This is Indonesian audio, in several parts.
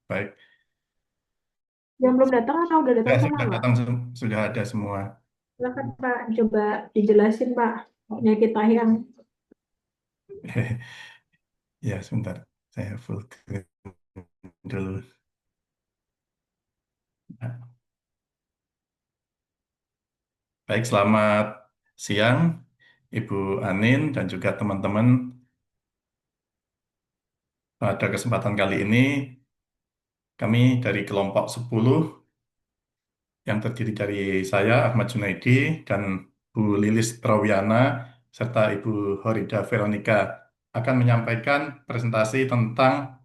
Baik. Yang belum datang atau udah Ya, datang semua, sudah Pak? datang, sudah ada semua. Silakan Pak, coba dijelasin Pak penyakit tayang. Ya, sebentar. Saya full screen dulu. Nah, baik, selamat siang, Ibu Anin dan juga teman-teman. Pada kesempatan kali ini, kami dari kelompok 10 yang terdiri dari saya, Ahmad Junaidi, dan Bu Lilis Trawiana, serta Ibu Horida Veronica akan menyampaikan presentasi tentang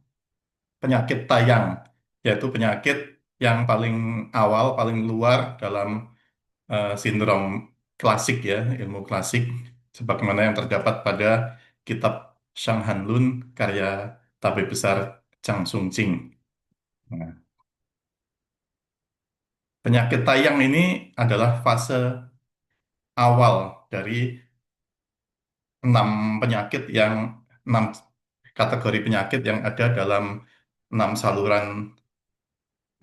penyakit tayang, yaitu penyakit yang paling awal, paling luar dalam sindrom klasik ya, ilmu klasik, sebagaimana yang terdapat pada kitab Shang Hanlun karya tabib besar Zhang Songqing. Nah, penyakit tayang ini adalah fase awal dari 6 penyakit, 6 kategori penyakit yang ada dalam 6 saluran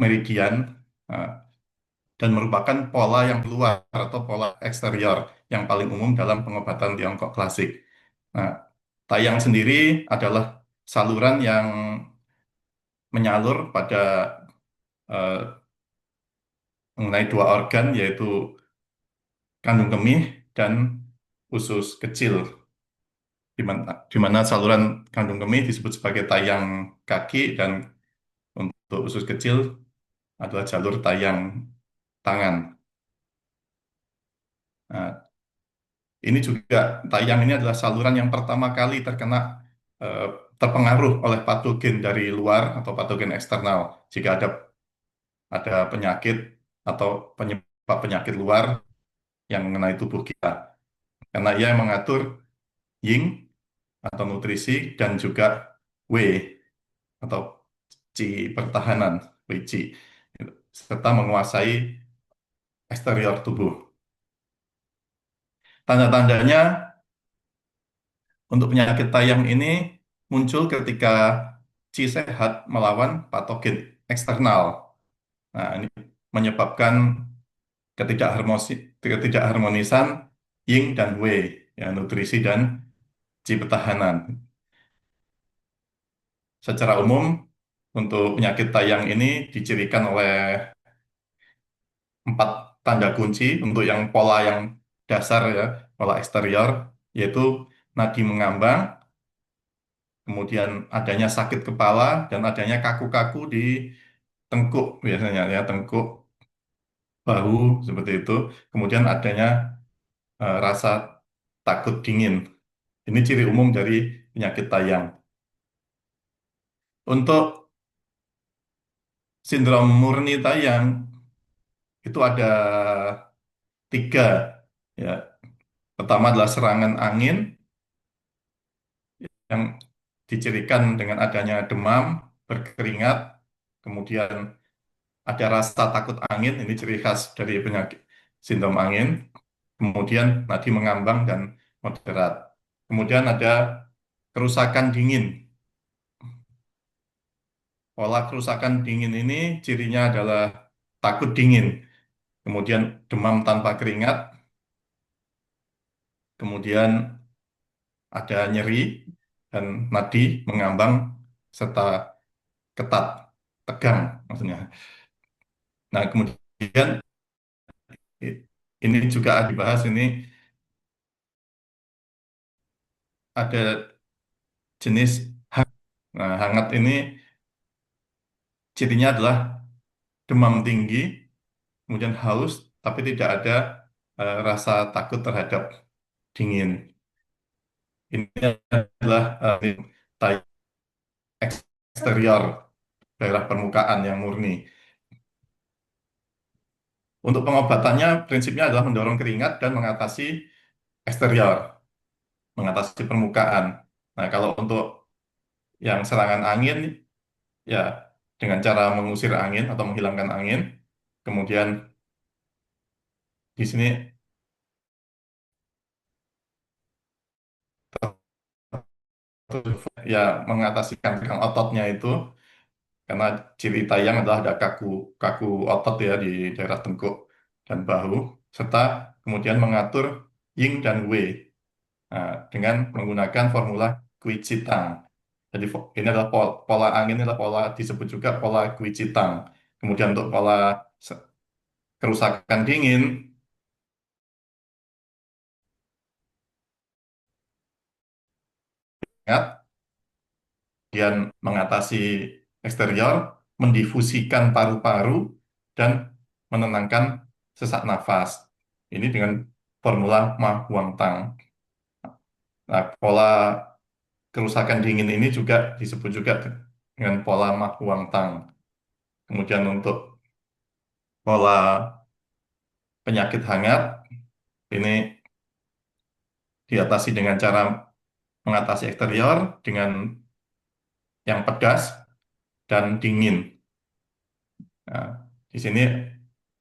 meridian, eh, dan merupakan pola yang keluar atau pola eksterior yang paling umum dalam pengobatan Tiongkok klasik. Nah, tayang sendiri adalah saluran yang menyalur pada eh, mengenai 2 organ, yaitu kandung kemih dan usus kecil, di mana saluran kandung kemih disebut sebagai tayang kaki, dan untuk usus kecil adalah jalur tayang tangan. Nah, ini juga, tayang ini adalah saluran yang pertama kali eh, terpengaruh oleh patogen dari luar atau patogen eksternal. Jika ada penyakit atau penyebab penyakit luar yang mengenai tubuh kita, karena ia yang mengatur Ying atau nutrisi dan juga Wei atau Qi pertahanan, Wei Qi, serta menguasai eksterior tubuh. Tanda-tandanya untuk penyakit tayang ini muncul ketika Qi sehat melawan patogen eksternal. Nah, ini menyebabkan ketidakharmonisan Yin dan Wei, ya, nutrisi dan Qi pertahanan. Secara umum, untuk penyakit tayang ini dicirikan oleh 4 tanda kunci untuk yang pola yang dasar ya, pola eksterior, yaitu nadi mengambang, kemudian adanya sakit kepala, dan adanya kaku-kaku di tengkuk biasanya ya, tengkuk, bahu seperti itu. Kemudian adanya rasa takut dingin. Ini ciri umum dari penyakit tayang. Untuk sindrom murni tayang itu ada 3 ya. Pertama adalah serangan angin yang dicirikan dengan adanya demam, berkeringat, kemudian ada rasa takut angin, ini ciri khas dari penyakit sindrom angin. Kemudian nadi mengambang dan moderat. Kemudian ada kerusakan dingin. Pola kerusakan dingin ini cirinya adalah takut dingin, kemudian demam tanpa keringat, kemudian ada nyeri dan nadi mengambang serta ketat, tegang maksudnya. Nah, kemudian ini juga dibahas, ini ada jenis hangat. Nah, hangat ini cirinya adalah demam tinggi, kemudian haus, tapi tidak ada rasa takut terhadap dingin. Ini adalah tayang eksterior, daerah permukaan yang murni. Untuk pengobatannya, prinsipnya adalah mendorong keringat dan mengatasi eksterior, mengatasi permukaan. Nah, kalau untuk yang serangan angin, ya dengan cara mengusir angin atau menghilangkan angin. Kemudian di sini ya mengatasi tegang ototnya itu. karena ciri tayang adalah ada kaku kaku otot ya di daerah tengkuk dan bahu, serta kemudian mengatur yin dan wei. Nah, dengan menggunakan formula Quicitang. Jadi ini adalah pola angin, ini adalah pola disebut juga pola Quicitang. Kemudian untuk pola se- kerusakan dingin, ingat, kemudian mengatasi eksterior, mendifusikan paru-paru, dan menenangkan sesak nafas. Ini dengan formula Ma Huang Tang. Nah, pola kerusakan dingin ini juga disebut juga dengan pola Ma Huang Tang. Kemudian untuk pola penyakit hangat, ini diatasi dengan cara mengatasi eksterior dengan yang pedas dan dingin. Nah, di sini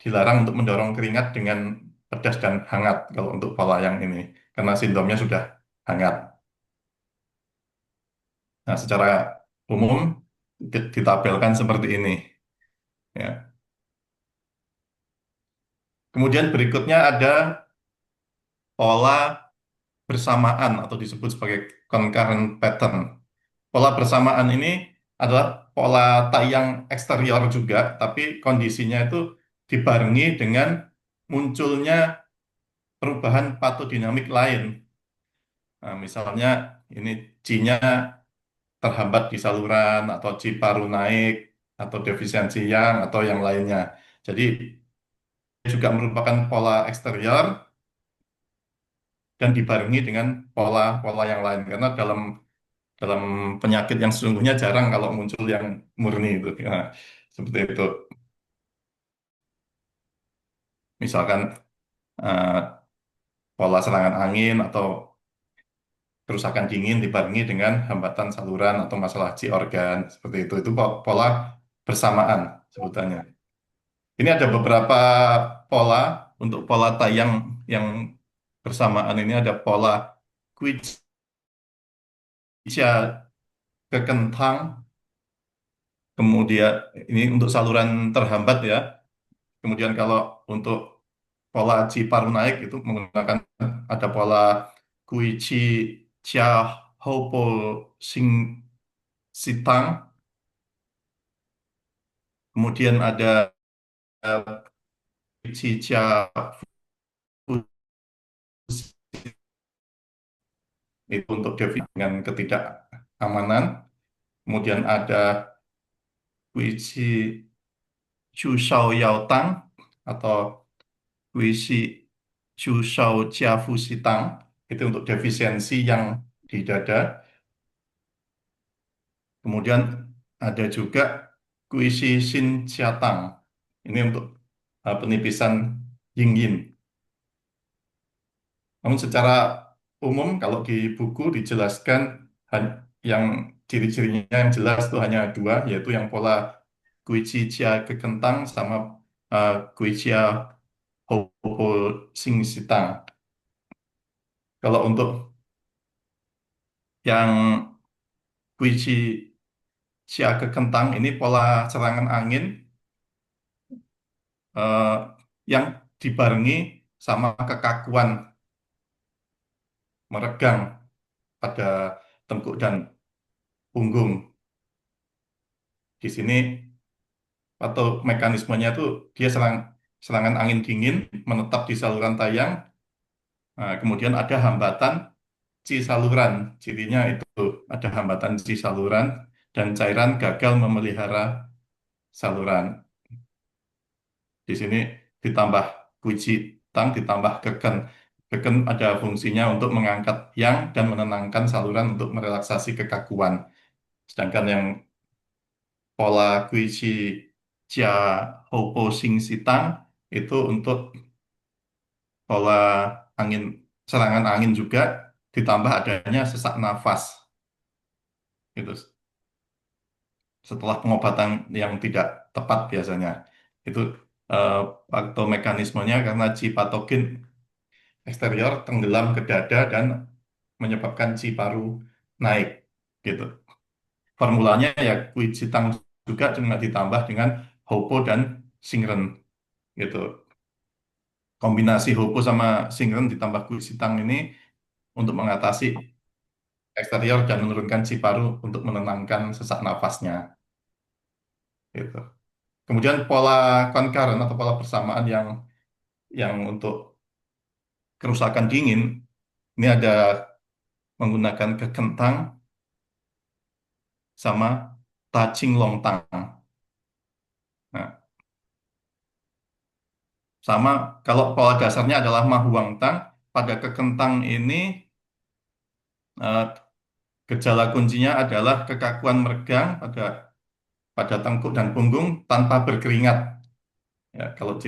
dilarang untuk mendorong keringat dengan pedas dan hangat kalau untuk pola yang ini, karena sindromnya sudah hangat. Nah, secara umum ditabelkan seperti ini. Ya. Kemudian berikutnya ada pola bersamaan atau disebut sebagai concurrent pattern. Pola bersamaan ini adalah pola tayang eksterior juga, tapi kondisinya itu dibarengi dengan munculnya perubahan patodinamik lain. Nah, misalnya ini G-nya terhambat di saluran atau G paru naik atau defisiensi yang atau yang lainnya. Jadi juga merupakan pola eksterior dan dibarengi dengan pola-pola yang lain karena dalam dalam penyakit yang sesungguhnya jarang kalau muncul yang murni itu. Ya, seperti itu. Misalkan eh, pola serangan angin atau kerusakan dingin dibarengi dengan hambatan saluran atau masalah G organ seperti itu. Itu pola bersamaan sebutannya. Ini ada beberapa pola untuk pola tayang yang bersamaan ini ada pola Quicia kekentang, kemudian ini untuk saluran terhambat ya. Kemudian kalau untuk pola Ciparu naik itu menggunakan ada pola Kuichi Chia Hopo Sing Sitang, kemudian ada Kuichi Chia itu untuk definisi dengan ketidakamanan. Kemudian ada Kuichi Chu Shao Yao Tang atau Kuichi Chu Shao Chia Fu Sitang itu untuk defisiensi yang di dada. Kemudian ada juga Kuishi Shin Chiatang. Ini untuk penipisan yin yin. Namun secara umum kalau di buku dijelaskan yang ciri-cirinya yang jelas itu hanya dua, yaitu yang pola Kuichi Chia kekentang sama Kuichi Hopo Sing Sitang. Kalau untuk yang Kuichi Chia kekentang ini pola serangan angin eh, yang dibarengi sama kekakuan meregang pada tengkuk dan punggung. Di sini atau mekanismenya itu dia serangan angin dingin menetap di saluran tayang, nah, kemudian ada hambatan ci saluran. Cirinya itu ada hambatan ci saluran dan cairan gagal memelihara saluran. Di sini ditambah puji tang ditambah keken. Keken ada fungsinya untuk mengangkat yang dan menenangkan saluran untuk merelaksasi kekakuan. Sedangkan yang pola Kuichi Jia Hopo Sing Sitang itu untuk pola angin serangan angin juga ditambah adanya sesak nafas itu setelah pengobatan yang tidak tepat biasanya itu eh, atau mekanismenya karena ci patogen eksterior tenggelam ke dada dan menyebabkan ci paru naik gitu. Formulanya ya Quicitang juga cuma ditambah dengan Hopo dan Singren gitu. Kombinasi Hopo sama Singren ditambah Guisitang ini untuk mengatasi eksterior dan menurunkan Ciparu untuk menenangkan sesak nafasnya gitu. Kemudian pola concurrent atau pola bersamaan yang untuk kerusakan dingin ini ada menggunakan kekentang sama touching longtang. Nah, sama kalau pola dasarnya adalah Mahuang Tang, pada kekentang ini eh, gejala kuncinya adalah kekakuan meregang pada tengkuk dan punggung tanpa berkeringat. Ya, kalau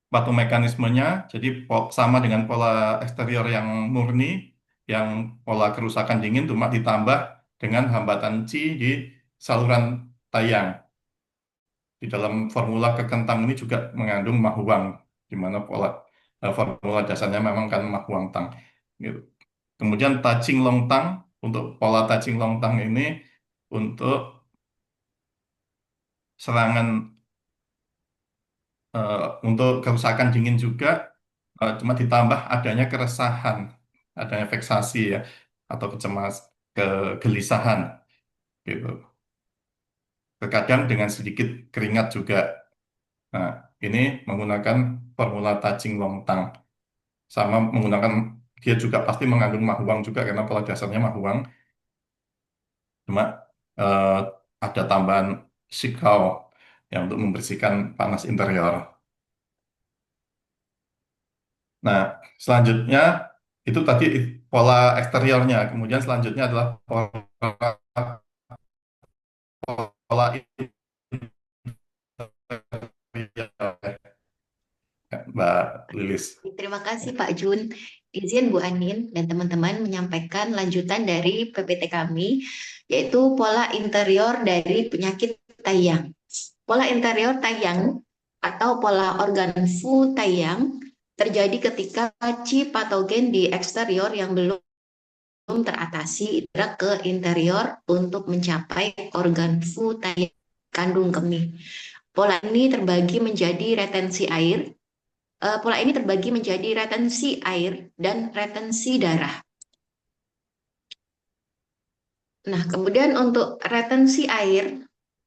patomekanismenya jadi sama dengan pola eksterior yang murni, yang pola kerusakan dingin cuma ditambah dengan hambatan Qi di saluran tayang. Di dalam formula kekentang ini juga mengandung mahuang, di mana formula dasarnya memang kan mahuang tang. Gitu. Kemudian touching long tang, untuk pola touching long tang ini untuk serangan eh, untuk kerusakan dingin juga cuma ditambah adanya keresahan, adanya veksasi ya atau kegelisahan gitu. Terkadang dengan sedikit keringat juga. Nah, ini menggunakan formula touching longtang. Sama menggunakan dia juga pasti mengandung mahuang juga karena pola dasarnya mahuang. Cuma eh, ada tambahan sikau yang untuk membersihkan panas interior. Nah, selanjutnya itu tadi pola eksteriornya. Kemudian selanjutnya adalah pola interior, Mbak Lilis. Terima kasih Pak Jun. Izin Bu Anin dan teman-teman menyampaikan lanjutan dari PPT kami, yaitu pola interior dari penyakit tayang. Pola interior tayang atau pola organ Fu tayang terjadi ketika qi patogen di eksterior yang belum teratasi bergerak ke interior untuk mencapai organ Fu tayang kandung kemih. Pola ini terbagi menjadi retensi air. Pola ini terbagi menjadi retensi air dan retensi darah. Nah, kemudian untuk retensi air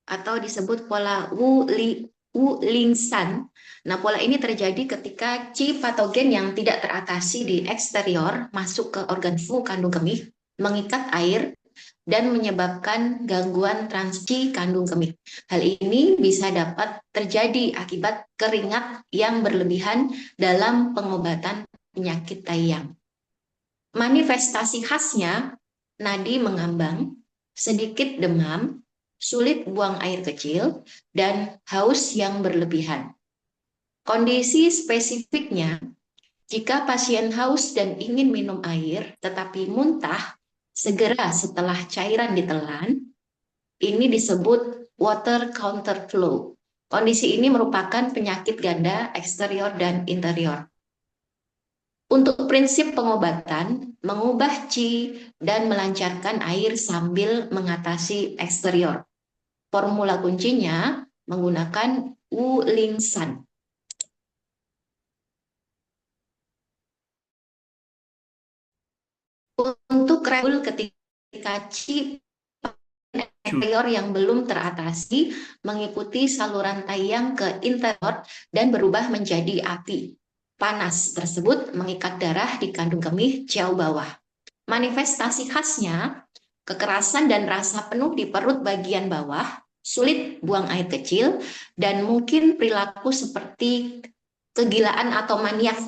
atau disebut pola Wu-Ling San. Nah, pola ini terjadi ketika qi patogen yang tidak teratasi di eksterior masuk ke organ Fu kandung kemih, mengikat air dan menyebabkan gangguan transisi kandung kemih. Hal ini bisa dapat terjadi akibat keringat yang berlebihan dalam pengobatan penyakit tayang. Manifestasi khasnya, nadi mengambang, sedikit demam, sulit buang air kecil, dan haus yang berlebihan. Kondisi spesifiknya, jika pasien haus dan ingin minum air tetapi muntah, segera setelah cairan ditelan, ini disebut water counterflow. Kondisi ini merupakan penyakit ganda eksterior dan interior. Untuk prinsip pengobatan, mengubah qi dan melancarkan air sambil mengatasi eksterior. Formula kuncinya menggunakan Wu Ling San. Untuk regulasi ketika qi eksterior yang belum teratasi mengikuti saluran tayang ke interior dan berubah menjadi api. Panas tersebut mengikat darah di kandung kemih jauh bawah. Manifestasi khasnya, kekerasan dan rasa penuh di perut bagian bawah, sulit buang air kecil, dan mungkin perilaku seperti kegilaan atau maniak.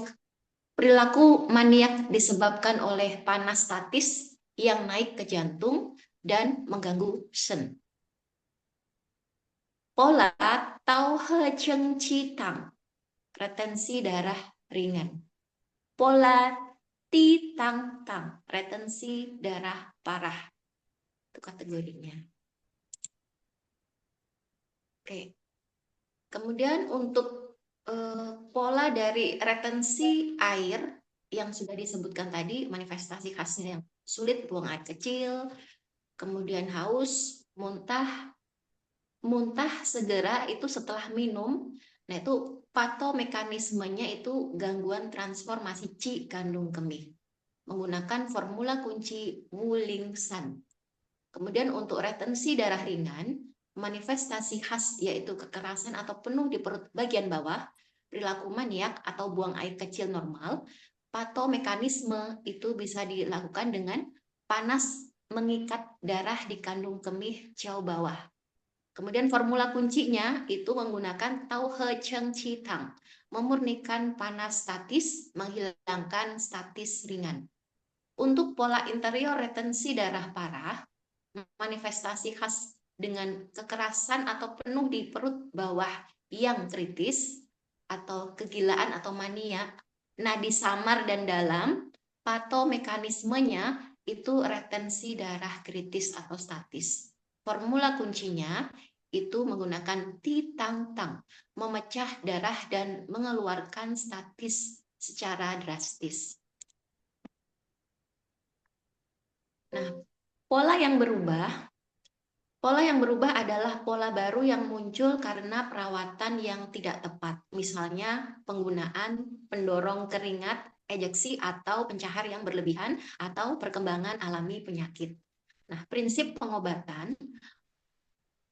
Perilaku maniak disebabkan oleh panas statis yang naik ke jantung dan mengganggu sen. Pola Tau He Cheng Chi Tang, retensi darah ringan. Pola Ti Tang Tang, retensi darah parah. Itu kategorinya. Oke. Kemudian untuk pola dari retensi air yang sudah disebutkan tadi, manifestasi khasnya yang sulit buang air kecil, kemudian haus, muntah, muntah segera itu setelah minum. Nah, itu patomekanismenya itu gangguan transformasi Qi kandung kemih menggunakan formula kunci Wu-Ling-San. Kemudian untuk retensi darah ringan, manifestasi khas yaitu kekerasan atau penuh di perut bagian bawah, perilaku maniak atau buang air kecil normal. Patomekanisme itu bisa dilakukan dengan panas mengikat darah di kandung kemih jauh bawah. Kemudian formula kuncinya itu menggunakan Tau He Cheng Chi Tang, memurnikan panas statis, menghilangkan statis ringan. Untuk pola interior retensi darah parah, manifestasi khas dengan kekerasan atau penuh di perut bawah yang kritis, atau kegilaan atau mania, nadi samar dan dalam, patomekanismenya itu retensi darah kritis atau statis. Formula kuncinya itu menggunakan Ti Tang Tang, memecah darah dan mengeluarkan statis secara drastis. Nah, pola yang berubah adalah pola baru yang muncul karena perawatan yang tidak tepat. Misalnya penggunaan pendorong keringat, ejeksi atau pencahar yang berlebihan atau perkembangan alami penyakit. Nah, prinsip pengobatan,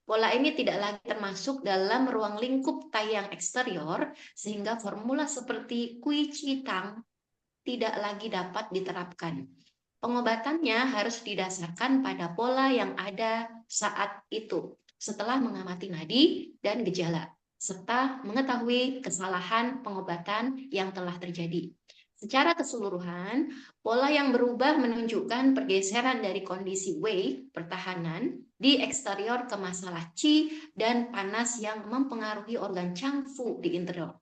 pola ini tidak lagi termasuk dalam ruang lingkup tayang eksterior sehingga formula seperti Kui Chi Tang tidak lagi dapat diterapkan. Pengobatannya harus didasarkan pada pola yang ada saat itu, setelah mengamati nadi dan gejala, serta mengetahui kesalahan pengobatan yang telah terjadi. Secara keseluruhan, pola yang berubah menunjukkan pergeseran dari kondisi Wei, pertahanan, di eksterior ke masalah Qi dan panas yang mempengaruhi organ Changfu di interior.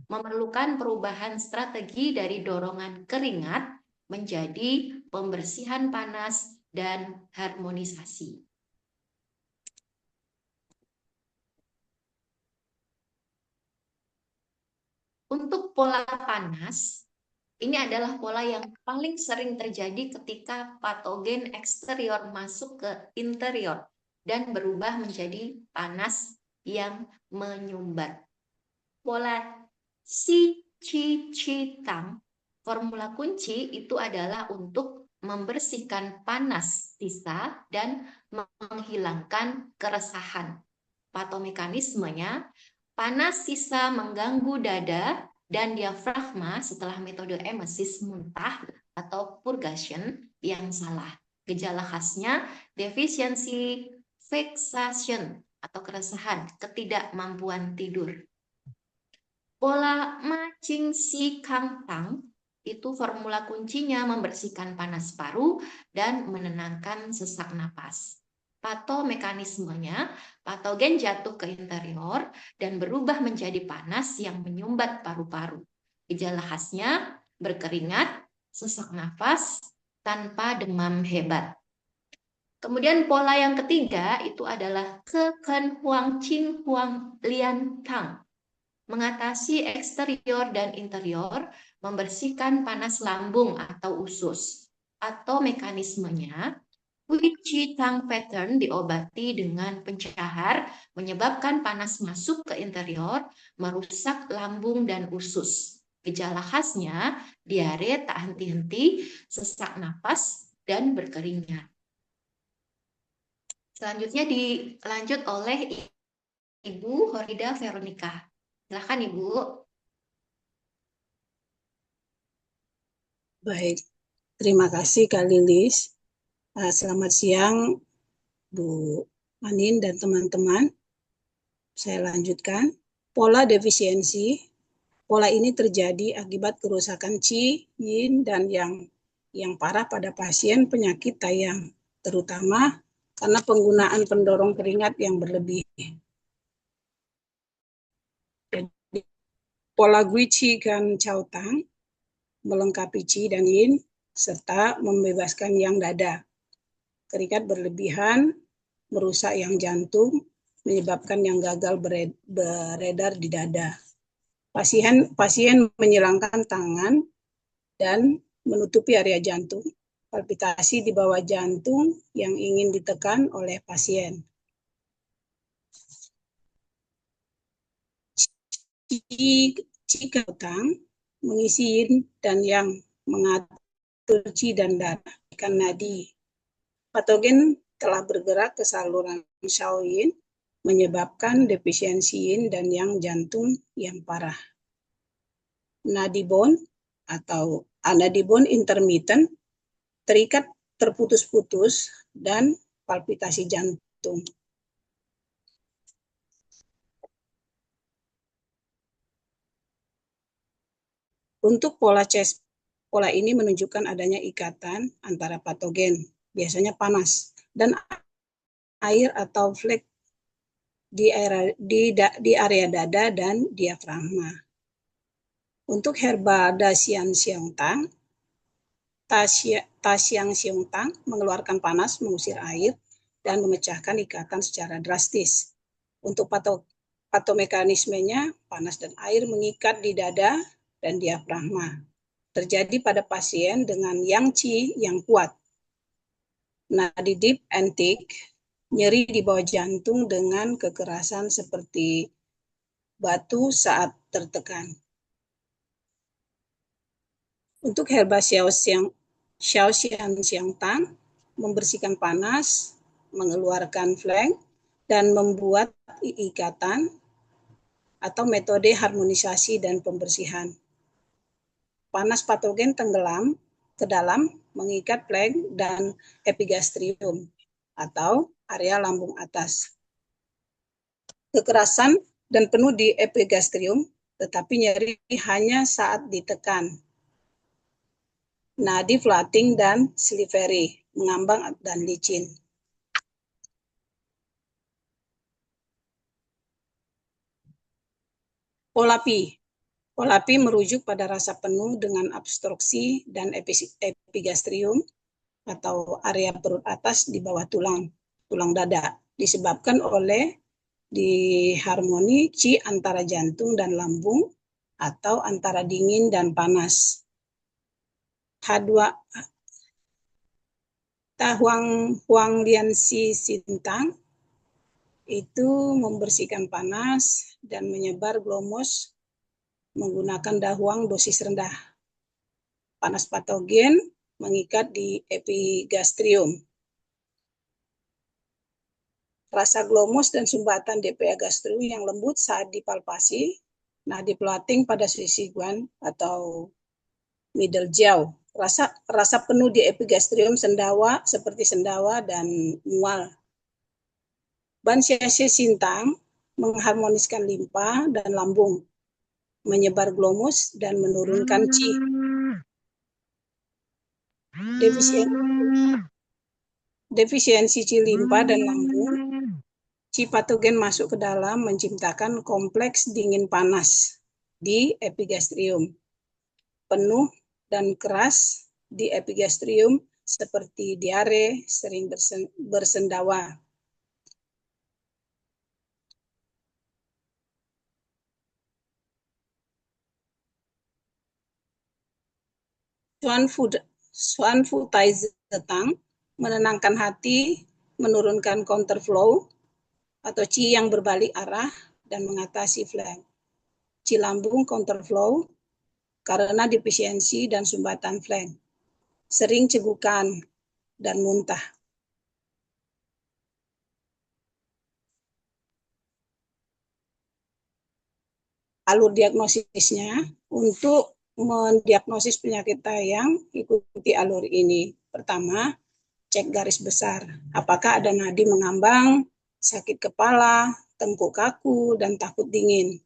Memerlukan perubahan strategi dari dorongan keringat menjadi pembersihan panas dan harmonisasi. Untuk pola panas, ini adalah pola yang paling sering terjadi ketika patogen eksterior masuk ke interior dan berubah menjadi panas yang menyumbat. Pola Si Chi Chi Tang, formula kunci itu adalah untuk membersihkan panas sisa dan menghilangkan keresahan. Patomekanismenya, panas sisa mengganggu dada dan diafragma setelah metode emesis muntah atau purgation yang salah. Gejala khasnya defisiensi fixation atau keresahan, ketidakmampuan tidur. Pola Ma Ching Si Kang Tang itu formula kuncinya membersihkan panas paru dan menenangkan sesak napas. Patomekanismenya, patogen jatuh ke interior dan berubah menjadi panas yang menyumbat paru-paru. Gejala khasnya berkeringat, sesak napas, tanpa demam hebat. Kemudian pola yang ketiga itu adalah Keken Huang Chin Huang Lian Tang. Mengatasi eksterior dan interior, membersihkan panas lambung atau usus. Atau mekanismenya, Hui Chi Tang pattern diobati dengan pencahar, menyebabkan panas masuk ke interior, merusak lambung dan usus. Gejala khasnya, diare tak henti-henti, sesak napas, dan berkeringat. Selanjutnya dilanjut oleh Ibu Horida Veronica. Silakan Ibu. Baik, terima kasih Kak Lilis. Selamat siang Bu Anin dan teman-teman. Saya lanjutkan. Pola defisiensi. Pola ini terjadi akibat kerusakan Qi, Yin, dan yang parah pada pasien penyakit tayang, terutama karena penggunaan pendorong keringat yang berlebih. Jadi, pola Gui Qi Gan Chao Tang melengkapi Qi dan Yin serta membebaskan yang dada. Keringat berlebihan merusak yang jantung, menyebabkan yang gagal beredar di dada. Pasien menyilangkan tangan dan menutupi area jantung, palpitasi di bawah jantung yang ingin ditekan oleh pasien. Jika utang mengisi yin dan yang mengatur qi dan darah ikan nadi. Patogen telah bergerak ke saluran Shaoyin, menyebabkan defisiensi yin dan yang jantung yang parah. Nadi bone atau nadi bone intermittent terikat terputus-putus dan palpitasi jantung. Untuk pola chest, pola ini menunjukkan adanya ikatan antara patogen, biasanya panas, dan air atau flek di area dada dan diafragma. Untuk herba Daxiang Xiongtang, Taxiang Xiongtang mengeluarkan panas, mengusir air, dan memecahkan ikatan secara drastis. Untuk patomekanismenya, panas dan air mengikat di dada dan diafragma. Terjadi pada pasien dengan yang qi yang kuat. Nadi deep and thick, nyeri di bawah jantung dengan kekerasan seperti batu saat tertekan. Untuk herba Xiaoxiang Xiongtang, membersihkan panas, mengeluarkan flek, dan membuat ikatan atau metode harmonisasi dan pembersihan. Panas patogen tenggelam ke dalam, mengikat flek dan epigastrium atau area lambung atas. Kekerasan dan penuh di epigastrium, tetapi nyeri hanya saat ditekan. Nadi flatting dan slippery, mengambang dan licin. Pola pi. Pola pi merujuk pada rasa penuh dengan obstruksi dan epigastrium atau area perut atas di bawah tulang dada, disebabkan oleh disharmoni qi antara jantung dan lambung atau antara dingin dan panas. Huanglian Si Sintang itu membersihkan panas dan menyebar glomos menggunakan dahuang dosis rendah. Panas patogen mengikat di epigastrium. Rasa glomos dan sumbatan di epigastrium yang lembut saat dipalpasi, nadi flatting pada sisi guan atau middle jiao. Rasa penuh di epigastrium sendawa seperti sendawa dan mual. Ban Xie Sintang mengharmoniskan limpa dan lambung, menyebar glomos dan menurunkan qi. Defisiensi qi limpa dan lambung, qi patogen masuk ke dalam menciptakan kompleks dingin panas di epigastrium. Penuh dan keras di epigastrium seperti diare, sering bersendawa. Xuanfu Tai Zetang menenangkan hati, menurunkan counterflow atau qi yang berbalik arah dan mengatasi flek. Qi lambung counterflow karena defisiensi dan sumbatan flek. Sering cegukan dan muntah. Alur diagnosisnya, untuk mendiagnosis penyakit tayang, ikuti alur ini. Pertama, cek garis besar. Apakah ada nadi mengambang, sakit kepala, tengkuk kaku, dan takut dingin.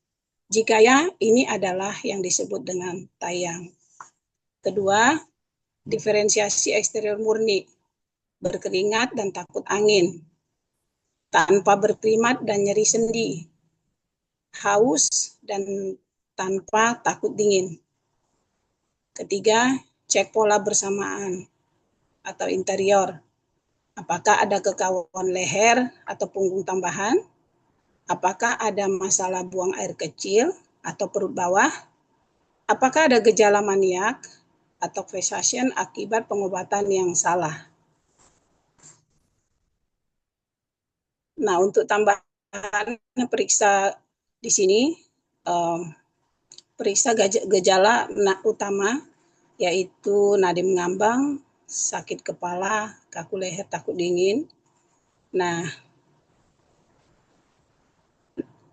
Jika ya, ini adalah yang disebut dengan tayang. Kedua, diferensiasi eksterior murni, berkeringat dan takut angin, tanpa berkerimat dan nyeri sendi, haus dan tanpa takut dingin. Ketiga, cek pola bersamaan atau interior. Apakah ada kekauan leher atau punggung tambahan? Apakah ada masalah buang air kecil atau perut bawah? Apakah ada gejala maniak atau vexation akibat pengobatan yang salah? Nah, untuk tambahan periksa di sini, periksa gejala utama, yaitu nadi mengambang, sakit kepala, kaku leher, takut dingin. Nah,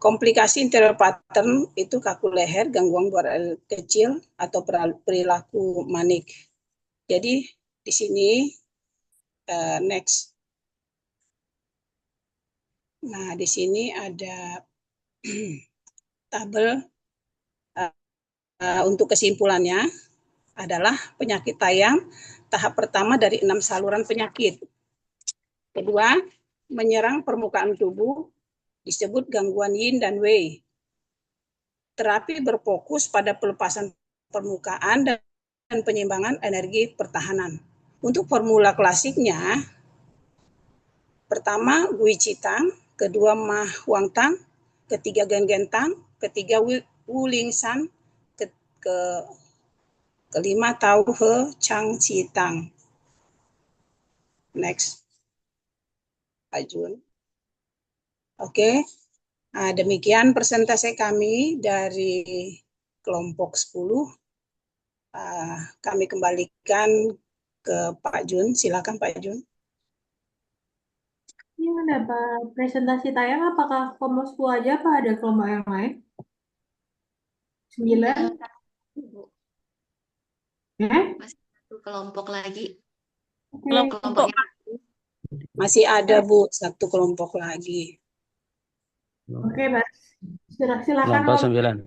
komplikasi interior pattern itu kaku leher, gangguan buang air kecil, atau perilaku manik. Jadi di sini next. Nah, di sini ada tabel untuk kesimpulannya adalah penyakit tayang tahap pertama dari 6 saluran penyakit. Kedua, menyerang permukaan tubuh disebut gangguan yin dan wei. Terapi berfokus pada pelepasan permukaan dan penyeimbangan energi pertahanan. Untuk formula klasiknya, pertama Gui Citang, kedua Ma Huang Tang, ketiga Gen Gen Tang, ketiga Wu Ling San, kelima Tao He Chang Citang. Next, Pak Jun. Oke, nah, demikian persentase kami dari kelompok 10. Kami kembalikan ke Pak Jun. Silakan Pak Jun. Ini mendapat presentasi tayang apakah kelompok 10 aja apa ada kelompok yang lain? 9? Masih satu kelompok lagi. Oke. Kelompoknya Masih ada Bu, satu kelompok lagi. Oke, Mas. Silakan Kelompok 9.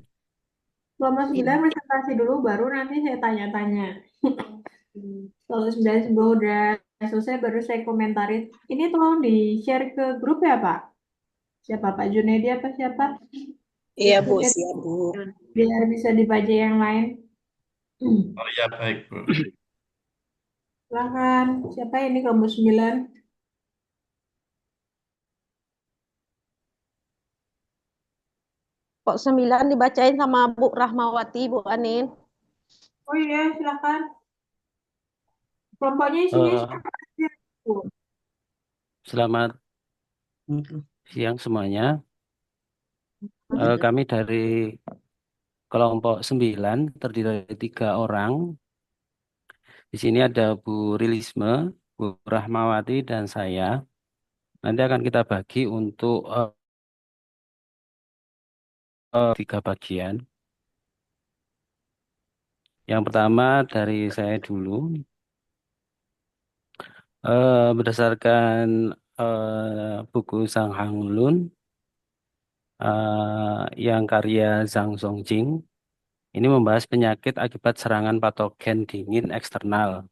kelompok 9 presentasi dulu, baru nanti saya tanya-tanya. Kalau 9 udah selesai, baru saya komentarin. Ini tolong di-share ke grup ya, Pak? Siapa, Pak Junedi apa siapa? Iya Bu, siap Bu. Biar bisa dibaca yang lain. Oh ya, baik, Bu. Silakan. Siapa ini kelompok 9? Kok 9 dibacain sama Bu Rahmawati, Bu Anin? Oh iya, silakan. Kelompoknya isinya Eh, siapa aja, Bu? Selamat siang semuanya. Kami dari kelompok 9 terdiri dari 3 orang. Di sini ada Bu Rilisme, Bu Rahmawati, dan saya. Nanti akan kita bagi untuk 3 bagian. Yang pertama dari saya dulu. Berdasarkan buku Sang Hang Lun yang karya Zhang Zongjing, ini membahas penyakit akibat serangan patogen dingin eksternal.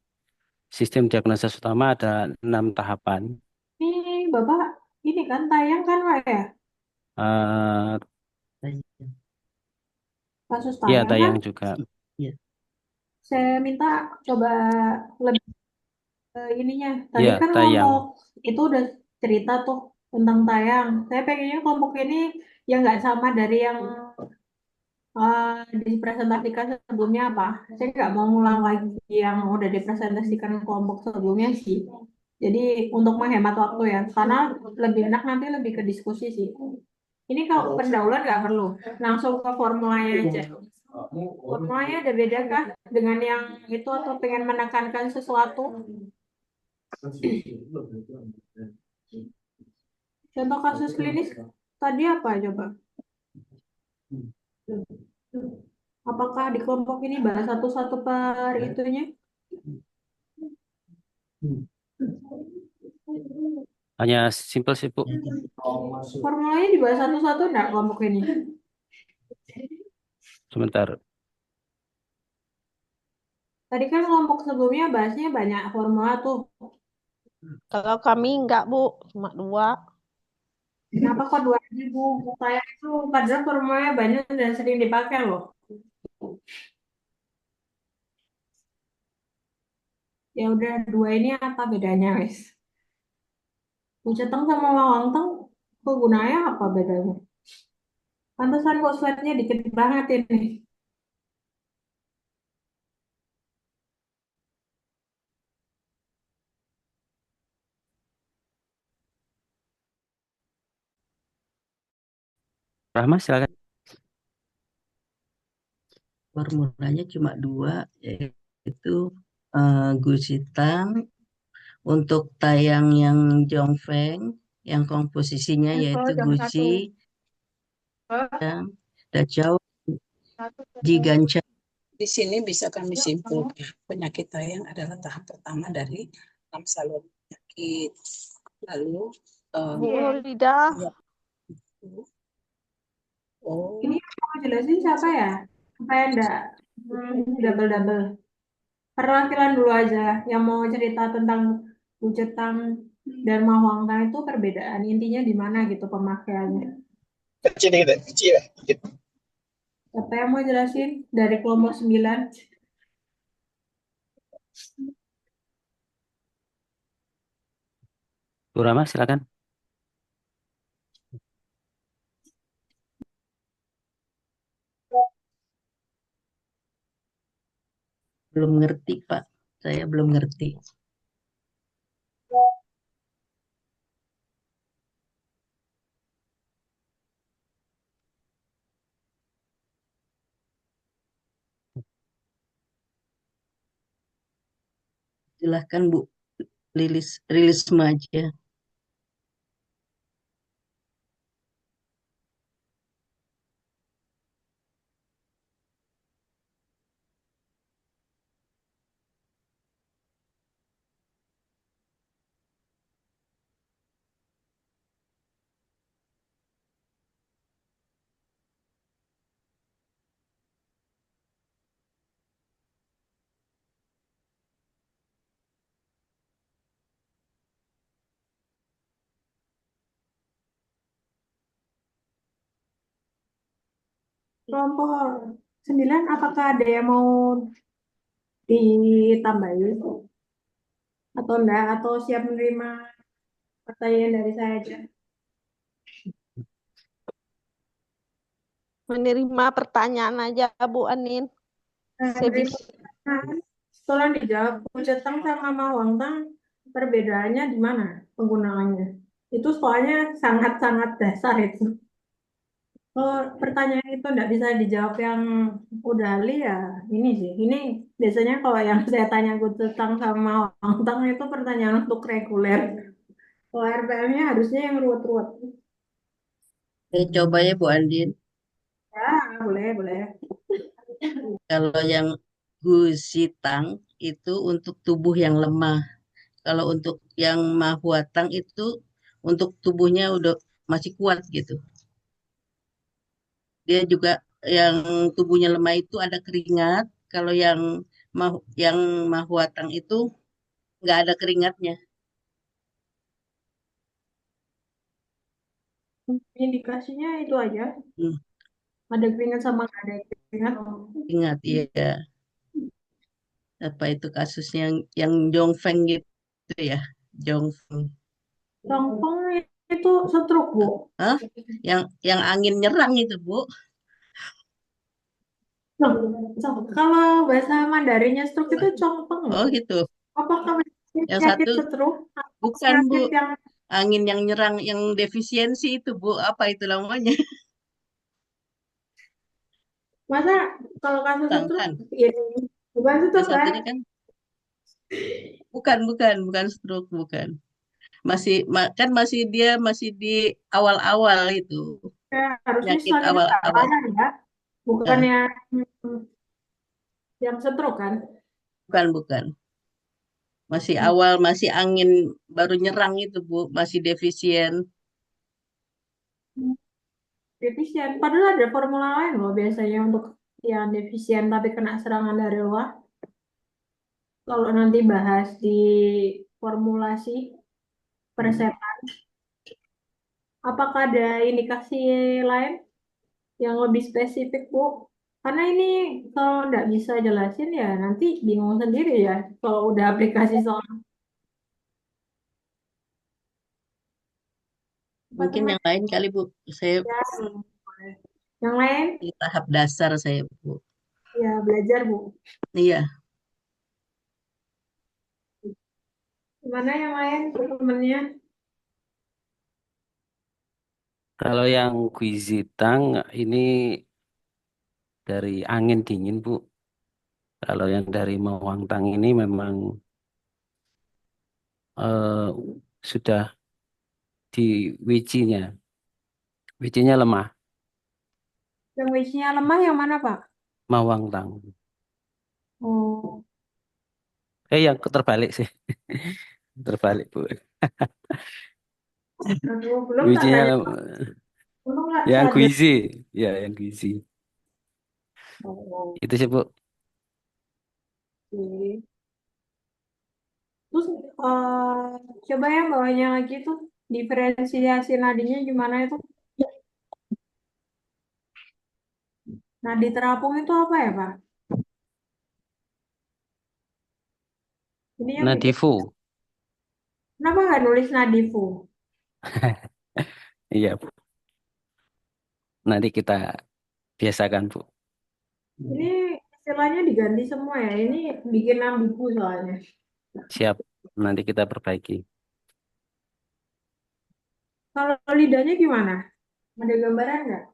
Sistem diagnosis utama ada 6 tahapan. Ini Bapak, ini kan tayang kan, Pak ya? Eh, Kasus ya, tayang kan? tayang juga. Saya minta coba lebih ininya. Tadi Ya, kan tayang. kelompok itu udah cerita tuh tentang tayang. Saya pengennya kelompok ini yang nggak sama dari yang dipresentasikan sebelumnya apa. Saya nggak mau ngulang lagi yang udah dipresentasikan kelompok sebelumnya sih. Jadi untuk menghemat waktu ya, karena lebih enak nanti lebih ke diskusi sih. Ini kalau pendahuluan nggak perlu, langsung ke formulanya aja. Formulanya ada beda kah dengan yang itu atau pengen menekankan sesuatu? Contoh kasus klinis tadi apa coba? Apakah di kelompok ini bahas satu-satu per itunya? Hanya simpel sih, Bu. Formulanya dibahas satu-satu enggak kelompok ini? Sebentar. Tadi kan kelompok sebelumnya bahasnya banyak formula tuh. Kalau kami enggak, Bu, cuma 2. Kenapa kok 2.000? Saya itu padahal formulanya banyak dan sering dipakai loh. Ya udah, 2 ini apa bedanya, wes? Uceteng sama Wawangteng kegunaannya apa bedanya? Pantesan kok slide-nya dikit banget ini. Rahma, silakan. formulanya cuma dua, yaitu Gusitang untuk tayang yang Jongfeng, yang komposisinya yaitu jam satu. Guci dan Dachau Jigancha. Di sini bisa kami simpulkan penyakit tayang adalah tahap pertama dari 6 saluran penyakit. Lalu Bu Nurida. Ini mau jelasin siapa ya? Supaya enggak double-double. Perwakilan dulu aja yang mau cerita tentang Bucetang dan Mahuangtang itu perbedaan intinya di mana gitu pemakaiannya. Kecil dikit, kecil ya. Siapa yang mau jelasin dari kelompok 9? Bu Rama, silakan. Belum ngerti, Pak. Saya belum ngerti. Silahkan Bu, rilis aja. Kelompok 9 apakah ada yang mau ditambahin atau enggak atau siap menerima pertanyaan dari saya aja? Menerima pertanyaan aja Bu Anin. Saya bisa. Tolong dijawab, Bucetang sama Mahuangtang perbedaannya di mana penggunaannya? Itu soalnya sangat-sangat dasar itu. Kalau pertanyaan itu nggak bisa dijawab yang udah ahli ya ini sih. Ini biasanya kalau yang saya tanya Bucetang sama Mahuangtang itu pertanyaan untuk reguler. Kalau RPL-nya harusnya yang ruwet-ruwet. Coba ya Bu Andin. Ya, boleh, boleh. Kalau yang Gusitang itu untuk tubuh yang lemah. Kalau untuk yang Mahuatang itu untuk tubuhnya udah masih kuat gitu. Dia juga yang tubuhnya lemah itu ada keringat. Kalau yang Mahuatang itu nggak ada keringatnya. Indikasinya itu aja. Hmm, Ada keringat sama nggak ada keringat. ingat ya. Apa itu kasusnya yang Jongfeng gitu ya? Jongfeng. Longpong itu stroke, Bu. Hah? Yang angin nyerang itu, Bu. Loh, kalau bahasa Mandarinnya stroke itu congpeng Oh loh. gitu. Apakah Yang penyakit satu stroke atau bukan, Bu. penyakit yang Angin yang nyerang yang defisiensi itu, Bu. Apa itu namanya? masa kalau kasus stroke Tangkan. ya, bukan Yang stroke satu kan? ini kan bukan stroke, bukan. Kan masih dia masih di awal-awal itu. Ya, harusnya Penyakit selanjutnya awal-awal. ya, bukan Ya, yang stroke kan? bukan. Masih awal, masih angin baru nyerang itu, Bu. Masih defisien. Defisien. Padahal ada formula lain loh biasanya untuk yang defisien tapi kena serangan dari luar. Kalau nanti bahas di formulasi persetan, apakah ada indikasi lain yang lebih spesifik, Bu? Karena ini kalau nggak bisa jelasin ya nanti bingung sendiri ya kalau udah aplikasi soal Mungkin yang lain kali, Bu. Saya matematika. Yang lain di tahap dasar saya, Bu. ya belajar, Bu. Iya. Gimana yang lain temennya? Kalau yang Guizitang ini dari angin dingin, Bu. Kalau yang dari Mawang Tang ini memang eh, sudah di wijinya. Wijinya lemah, Yang wish-nya lemah yang mana, Pak? Mawang Tang. Oh, Yang terbalik sih. Terbalik, Bu. aduh, belum tak Wijinya tanya. lemah. Untung nggak Yang sadar. guisi. Ya, yang guisi. Oh, Itu sih, Bu. oke. Terus coba yang bawahnya lagi tuh diferensiasi nadinya gimana itu? Nadi terapung itu apa ya, Pak? Ini yang bikin. Nadifu. Kenapa nggak nulis nadifu? Iya, Bu. Nanti kita biasakan, Bu. Ini istilahnya diganti semua ya. Ini bikin ambigu soalnya. Siap. Nanti kita perbaiki. Kalau lidahnya gimana? Ada gambaran nggak?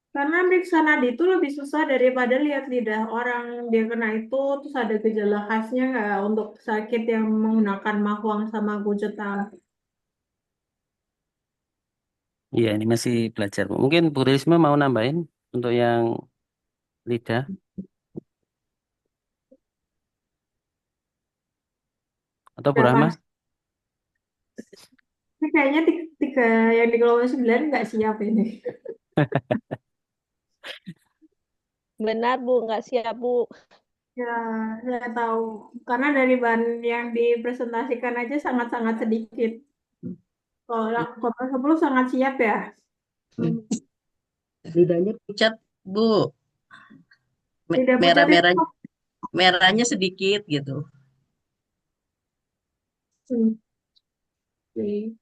Karena periksa nadi itu lebih susah daripada lihat lidah orang dia kena itu, terus ada gejala khasnya nggak untuk sakit yang menggunakan mahwang sama kucetan. Iya, ini masih belajar, Bu. Mungkin Bu Risma mau nambahin untuk yang lidah atau Bu Berapa? Rahma? Ini kayaknya tiga yang di Gelombang 9 nggak siap ini. Benar, Bu, nggak siap, Bu. Ya, saya tahu. Karena dari bahan yang dipresentasikan aja sangat-sangat sedikit. Kalau Gelombang 10 sangat siap ya. Lidahnya pucat, Bu. Tidak pucat Merah-merah, itu. merahnya sedikit gitu. Hmm, Oke,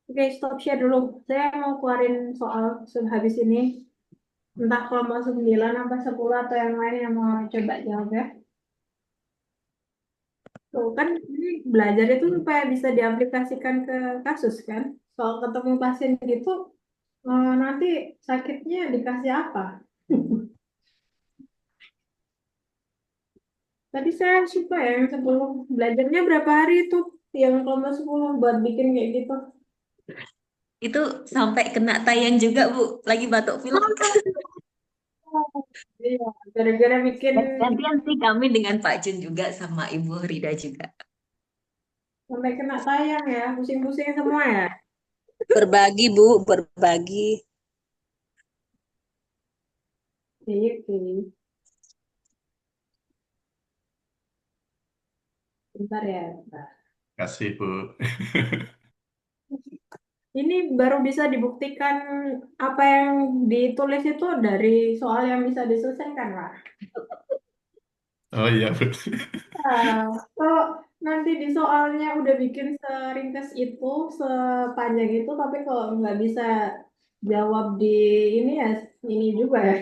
Oke, stop share dulu. Saya mau keluarin soal habis ini. Entah kelompok 9 apa 10 atau yang lain yang mau coba jawab ya. Tuh kan ini belajar itu supaya bisa diaplikasikan ke kasus kan. Soal ketemu pasien gitu, nanti sakitnya dikasih apa? Tadi saya suka ya yang 10. Belajarnya berapa hari itu? Yang kelompok 10 buat bikin kayak gitu. Itu sampai kena tayang juga, Bu. Lagi batuk pilek. Iya, gara-gara bikin Gantian sih kami dengan Pak Jun juga sama Ibu Rida juga. sampai kena tayang ya, pusing-pusing semua ya. Berbagi, Bu, berbagi. Oke, oke. Bentar ya, bentar. Kasih, Bu. Ini baru bisa dibuktikan apa yang ditulis itu dari soal yang bisa diselesaikan, Pak. Oh iya, Bu. Nah, kalau nanti di soalnya udah bikin seringkas itu, sepanjang itu, tapi kalau nggak bisa jawab di ini ya, ini juga ya.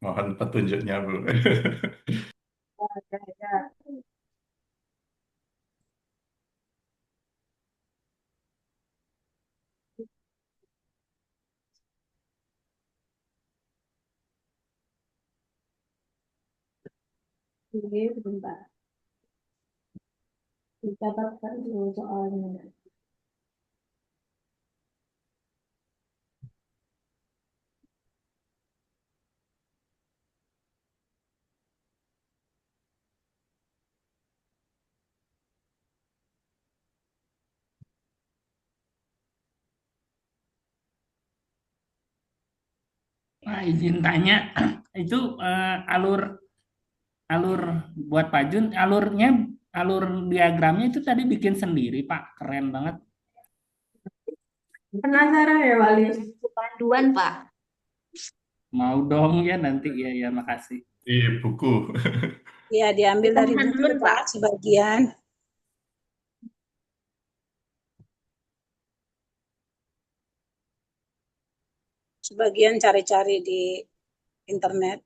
Mohon petunjuknya, Bu. Ya, ya. Oke, sebentar. Dicatatkan dulu soalnya. Nah, izin tanya, itu alur alur buat Pak Jun, alur diagramnya itu tadi bikin sendiri, Pak. Keren banget. Penasaran ya, Wali? Panduan, Pak. Mau dong ya nanti ya ya makasih. Di buku. Ya, diambil Bukan dari buku, handphone, Pak. Pak, sebagian. Sebagian cari-cari di internet.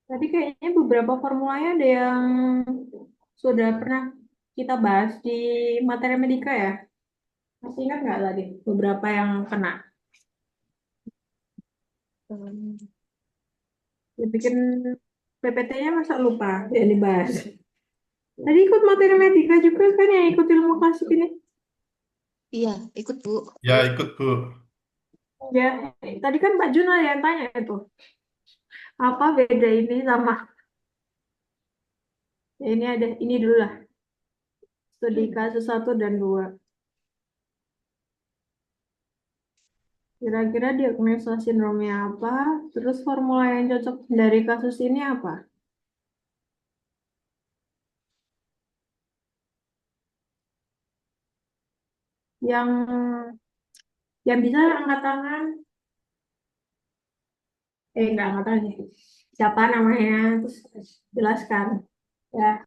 Tadi kayaknya beberapa formulanya ada yang sudah pernah kita bahas di materi medika ya. Masih ingat nggak tadi beberapa yang kena? Ya, bikin PPT-nya masa lupa ya dibahas. Tadi ikut materi medika juga kan yang ikut ilmu klasik ini? Iya, ikut Bu. Ya, ikut Bu. Ya, tadi kan Pak Jun ada yang tanya itu. Apa beda ini sama ya, ini ada ini dulu lah. Studi kasus 1 dan 2. Kira-kira diagnosa sindromnya apa? Terus formula yang cocok dari kasus ini apa? Yang bisa angkat tangan. Enggak angkat tangan sih. Siapa namanya? Terus jelaskan. Ya,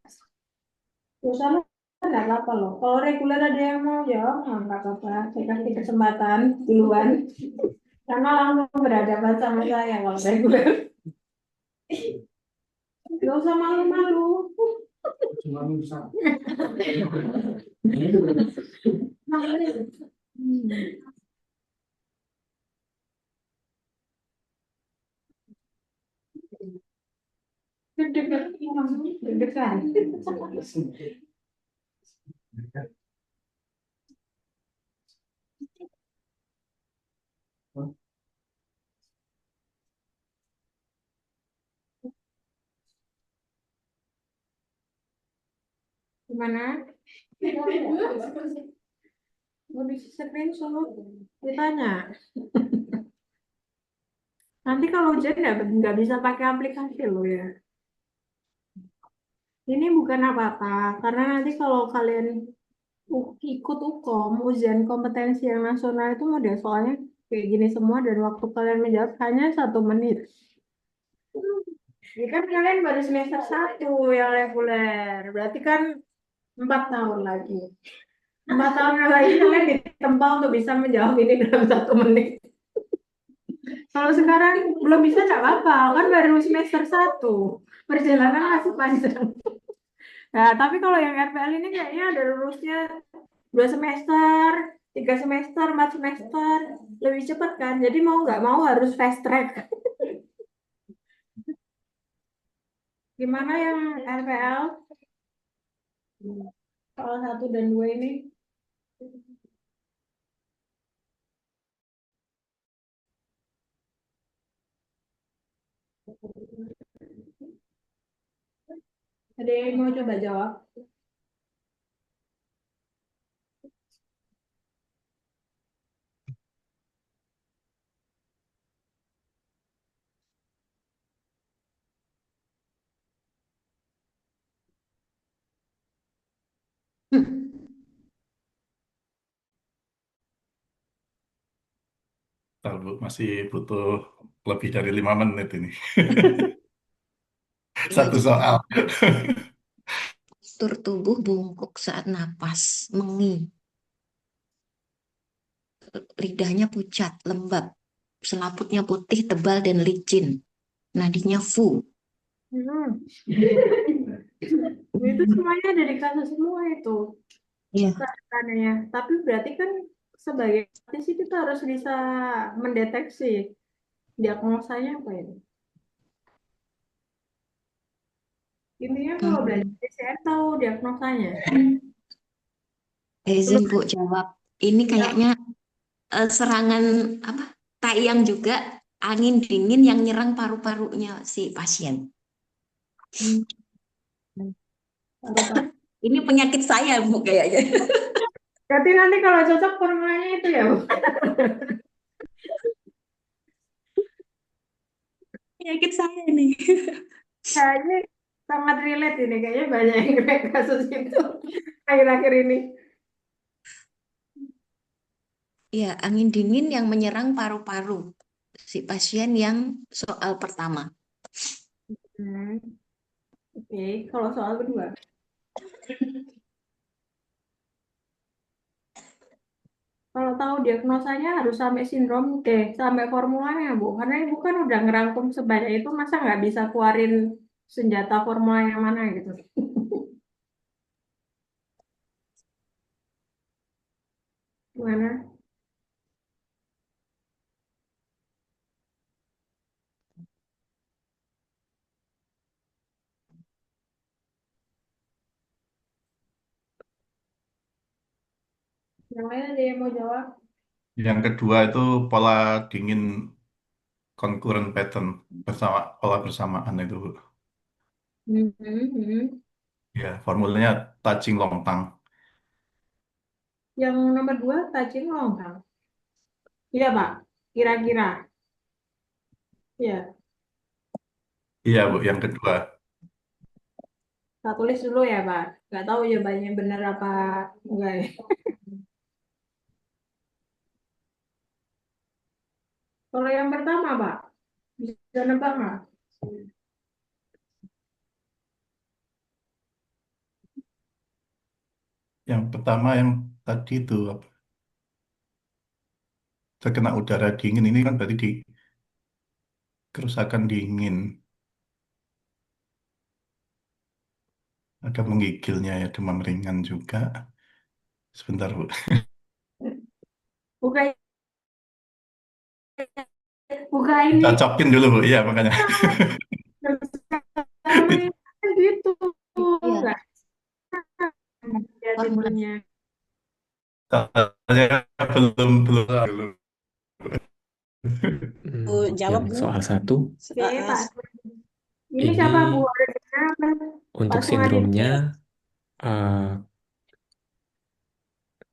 terus sama nggak apa-apa loh. Kalau reguler ada yang mau jawab, nggak apa-apa. Saya kasih kesempatan duluan. Karena langsung berhadapan sama saya kalau reguler. Gak usah malu-malu. Deg-degan. Deg-degan. Gimana? Mau di screenshot ditanya. Nanti kalau ujian nggak bisa pakai aplikasi loh ya. Ini bukan apa-apa, karena nanti kalau kalian ikut UKOM, ujian kompetensi yang nasional itu model soalnya kayak gini semua dan waktu kalian menjawab hanya 1 menit. Ini kan kalian baru semester 1 yang reguler, berarti kan 4 tahun lagi. 4 tahun lagi kalian ditempa untuk bisa menjawab ini dalam 1 menit. Kalau sekarang belum bisa nggak apa-apa, kan baru semester 1. Perjalanan masih panjang. Nah, tapi kalau yang RPL ini kayaknya ada lulusnya 2 semester, 3 semester, 4 semester. Lebih cepat kan? Jadi mau nggak mau harus fast track. Gimana yang RPL? Soal 1 dan 2 ini? Ada yang mau coba jawab? Ntar, Bu, masih butuh lebih dari 5 menit ini. Iya, Satu jadi soal. postur tubuh bungkuk saat napas, mengi, lidahnya pucat, lembab, selaputnya putih, tebal, dan licin. Nadinya fu. Itu semuanya ada di kasus semua itu. Iya. Tandanya. Tapi berarti kan sebagai praktisi kita harus bisa mendeteksi diagnosanya apa ini. Intinya kalau belajar PCR tahu diagnosanya. Izin Bu jawab. Ini kayaknya serangan apa? Taiyang juga angin dingin yang nyerang paru-parunya si pasien. Ini penyakit saya Bu kayaknya. Berarti nanti kalau cocok formulanya itu ya, Bu. penyakit saya nih. Kayaknya sangat relate ini, kayaknya banyak yang kena kasus itu akhir-akhir ini. Ya, angin dingin yang menyerang paru-paru. Si pasien yang soal pertama. Oke, kalau soal kedua. Kalau tahu diagnosanya harus sampai sindrom, sampai formulanya, Bu. Karena Ibu kan udah ngerangkum sebanyak itu, masa nggak bisa keluarin senjata formula yang mana gitu. Gimana? Yang lain ada yang mau jawab? Yang kedua itu pola dingin concurrent pattern pola bersamaan itu. Ya, formulanya touching longtang. Yang nomor 2, touching longtang. Iya, Pak. Kira-kira. Iya. Iya, Bu, yang kedua. Saya tulis dulu ya, Pak. Nggak tahu jawabannya benar apa enggak ya. Kalau yang pertama, Pak, bisa nebak nggak? Yang pertama yang tadi itu apa? Terkena udara dingin ini kan berarti di kerusakan dingin. Ada menggigilnya ya, demam ringan juga. Sebentar, Bu. Buka, buka ini. Cocokin dulu, Bu. Iya, makanya. Sekali gitu. Iya. Nggak ya timbulnya. Saya belum. Jawab, Yang Bu. soal 1 Oke, Pak. Ini ini siapa, Bu? Orangnya apa? untuk Pak Suhadin. sindromnya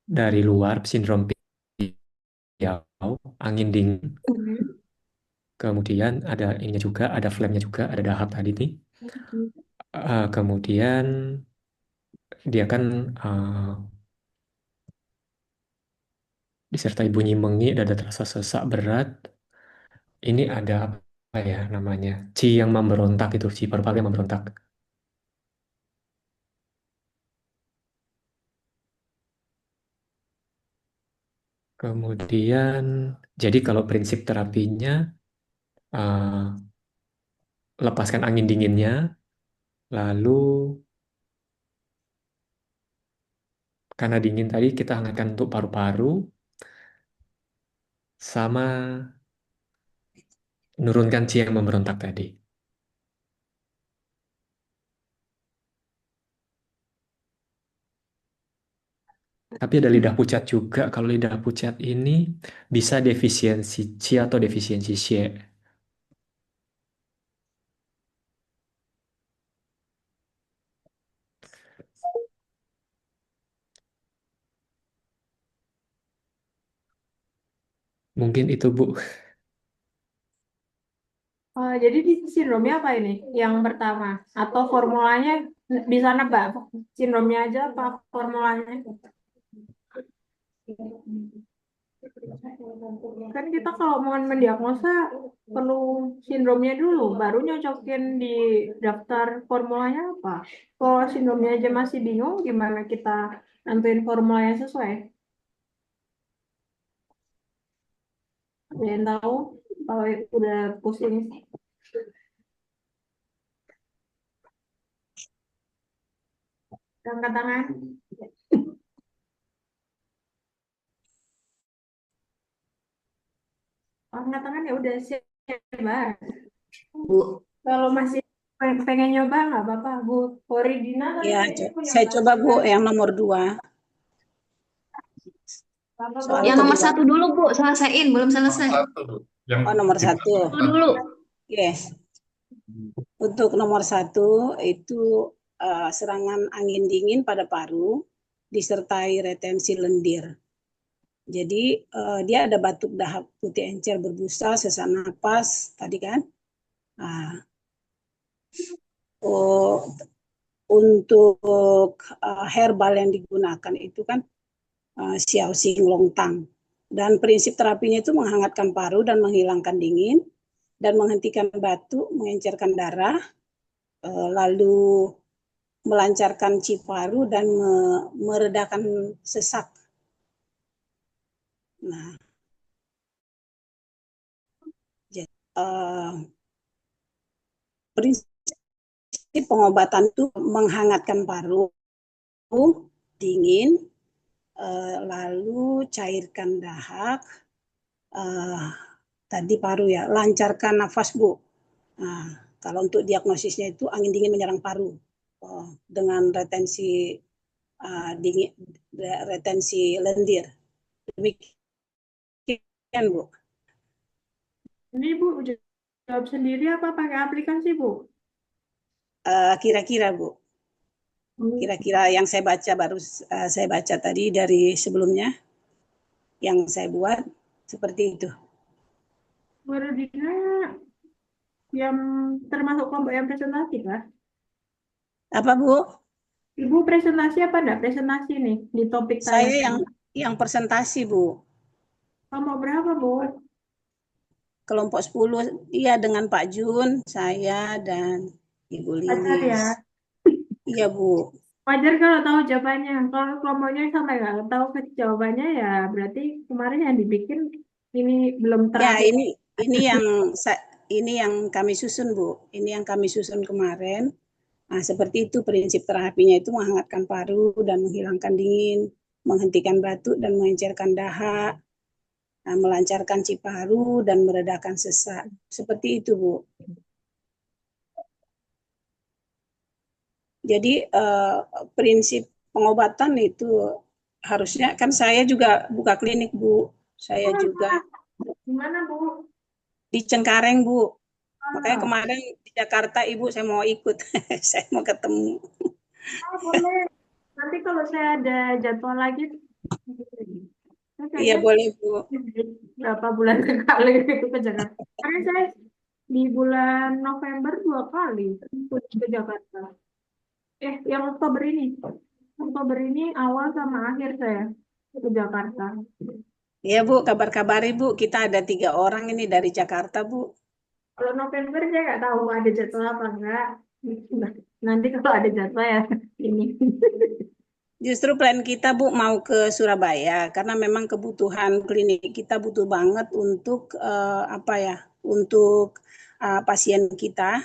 dari luar sindrom Piau, angin dingin. Kemudian ada ininya juga, ada flamnya juga, ada dahak tadi nih. Kemudian dia kan disertai bunyi mengi, dada terasa sesak berat. Ini ada apa ya namanya? Ci yang memberontak itu, ci paru-paru yang memberontak. Kemudian, jadi kalau prinsip terapinya lepaskan angin dinginnya, lalu karena dingin tadi kita hangatkan untuk paru-paru, sama nurunkan ci yang memberontak tadi. Tapi ada lidah pucat juga. Kalau lidah pucat ini bisa defisiensi C atau defisiensi Xie. Mungkin itu, Bu. Jadi di sindromnya apa ini? Yang pertama atau formulanya bisa nebak? Sindromnya aja apa formulanya? Kan kita kalau mau mendiagnosa perlu sindromnya dulu, baru nyocokin di daftar formulanya apa. Kalau sindromnya aja masih bingung, gimana kita nentuin formula yang sesuai? Ada yang tahu? Kalau udah pusing. Angkat tangan. Angkat tangan ya udah siap, Bu. Kalau masih pengen nyoba nggak apa-apa, Bu. Koridina tadi Ya, kayaknya punya saya coba, Bu, pertanyaan. yang nomor 2. Soal Yang nomor kedua. 1 dulu, Bu, selesaiin, belum selesai. Nomor 1. Itu dulu. Yes. Untuk nomor 1 itu serangan angin dingin pada paru disertai retensi lendir. Jadi dia ada batuk, dahak, putih encer, berbusa, sesak napas tadi kan. Nah, oh, untuk herbal yang digunakan itu kan Xiao Xing Long Tang. Dan prinsip terapinya itu menghangatkan paru dan menghilangkan dingin, dan menghentikan batuk, mengencerkan darah, lalu melancarkan ciparu dan meredakan sesak. Nah, jadi, prinsip pengobatan itu menghangatkan paru, dingin, lalu cairkan dahak, tadi paru ya, lancarkan nafas Bu. Nah, kalau untuk diagnosisnya itu angin dingin menyerang paru dengan retensi dingin, retensi lendir. Demikian Bu. Ini Bu jawab sendiri apa pakai aplikasi Bu? Kira-kira Bu. Kira-kira yang saya baca baru saya baca tadi dari sebelumnya yang saya buat seperti itu. Baru ditanya yang termasuk kelompok yang presentasi kah? Apa Bu? Ibu presentasi apa enggak presentasi nih di topik Saya tanya? yang presentasi Bu. Kelompok berapa Bu? Kelompok 10, iya dengan Pak Jun, saya dan Ibu Wajar ya. Lilis. Iya Bu. Wajar kalau tahu jawabannya. Kalau kelompoknya sampai nggak tahu jawabannya ya berarti kemarin yang dibikin ini belum Ya, terakhir. ini yang kami susun Bu. Ini yang kami susun kemarin. Nah, seperti itu prinsip terapinya itu menghangatkan paru dan menghilangkan dingin, menghentikan batuk dan mengencerkan dahak, melancarkan ciparu dan meredakan sesak. Seperti itu Bu. Jadi prinsip pengobatan itu harusnya kan saya juga buka klinik Bu. Saya juga Gimana Bu? di Cengkareng Bu. Makanya Ah, kemarin di Jakarta Ibu saya mau ikut. Saya mau ketemu. boleh. Nanti kalau saya ada jadwal lagi, saya Iya kayaknya boleh Bu. berapa bulan sekali itu ke Jakarta. Karena saya di bulan November 2 kali ke Jakarta. Yang Oktober ini. Oktober ini awal sama akhir saya ke Jakarta. Iya Bu, kabar-kabari Bu. Kita ada 3 orang ini dari Jakarta Bu. Kalau November saya nggak tahu ada jadwal apa enggak. Nanti kalau ada jadwal ya ini. Justru plan kita Bu mau ke Surabaya karena memang kebutuhan klinik kita butuh banget untuk apa ya, untuk pasien kita.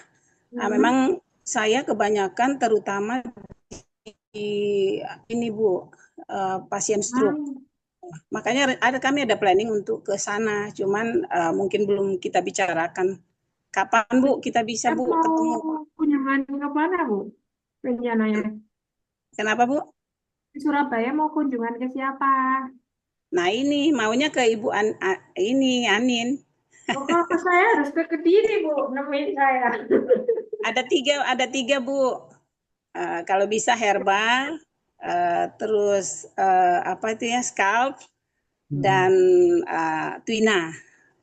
Memang saya kebanyakan terutama di ini Bu, pasien stroke. Makanya kami ada planning untuk ke sana, cuman mungkin belum kita bicarakan. Kapan Bu kita bisa Bu ketemu? Mau kunjungan ke mana Bu? Rencananya Kenapa Bu? di Surabaya mau kunjungan ke siapa? Nah ini maunya ke Ibu ini Anin. Oh, kalau saya harus ke Kediri Bu, nemuin saya. Ada tiga Bu. Kalau bisa herbal, terus apa itu ya scalp dan Twina.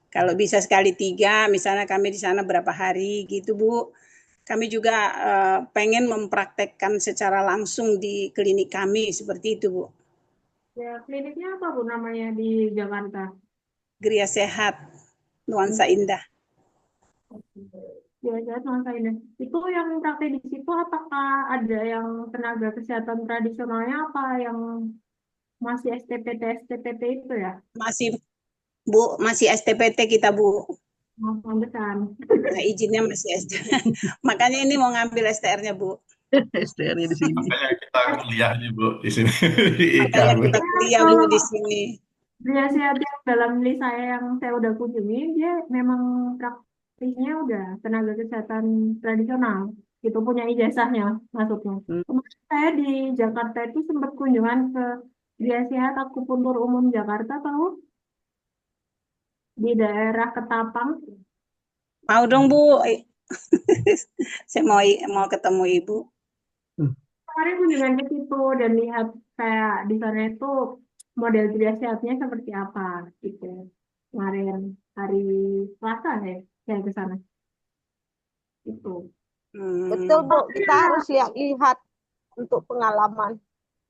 Kalau bisa sekali 3, misalnya kami di sana berapa hari gitu Bu. Kami juga pengen mempraktekkan secara langsung di klinik kami seperti itu Bu. Ya, kliniknya apa Bu namanya di Jakarta? Gria Sehat, Nuansa Indah. Ya, saya ini. Itu yang praktek di situ apakah ada yang tenaga kesehatan tradisionalnya apa yang masih STPT STPT itu ya? Masih Bu, masih STPT kita Bu. Pantesan. Nah, izinnya masih STPT. Makanya ini mau ngambil STR-nya Bu. STR-nya di sini. Makanya kita kuliah nih Bu di sini di IKA Makanya Bu. kita kuliah Bu di sini. Dia sehat yang dalam list saya yang saya udah kunjungi, dia memang praktisnya udah tenaga kesehatan tradisional. Itu punya ijazahnya masuknya. Kemarin saya di Jakarta itu sempat kunjungan ke Dia Sehat Akupuntur Umum Jakarta, tahu? Di daerah Ketapang. Mau dong Bu. Saya mau ketemu Ibu. Kemarin kunjungan ke situ dan lihat kayak di sana itu model Dia Sehatnya seperti apa gitu. Kemarin hari Selasa ya, saya ke sana. Itu. Betul, Bu. Kita Makanya, harus lihat-lihat untuk pengalaman.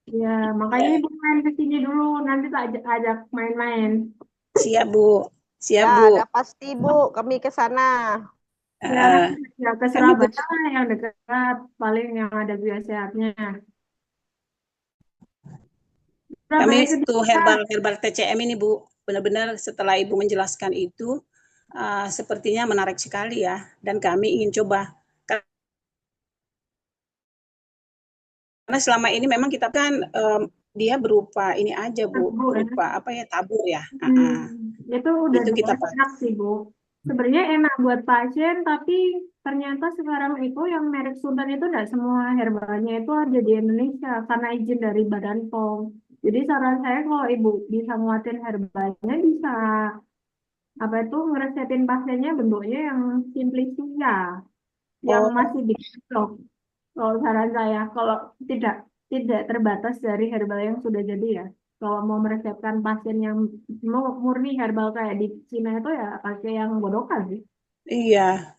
ya, makanya Ibu main ke sini dulu, nanti tak ajak main-main. Siap, Bu. Siap, Ya, Bu. ada pasti, Bu. Kami ke sana. Ya, Eh, ya ke kami Surabaya lah yang dekat, paling yang ada biaya-sehatnya. Kami Surabaya ke itu Dika. herbal TCM ini, Bu, benar-benar setelah Ibu menjelaskan itu, sepertinya menarik sekali ya. Dan kami ingin coba. Karena selama ini memang kita kan dia berupa ini aja, Bu, Bu, ya. berupa apa ya, tabur ya. Itu udah Itu kita enak sih, Bu. Sebenarnya enak buat pasien, tapi ternyata sekarang itu yang merek Sultan itu tidak semua herbalnya itu ada di Indonesia karena izin dari Badan POM. Jadi saran saya kalau Ibu bisa nguatin herbalnya, bisa apa itu ngeresepin pasiennya bentuknya yang simplisia, yang Oh, masih di stok. Kalau saran saya, kalau tidak terbatas dari herbal yang sudah jadi ya. Kalau mau meresepkan pasien yang mau murni herbal kayak di Cina itu ya pakai yang bodokan sih. iya.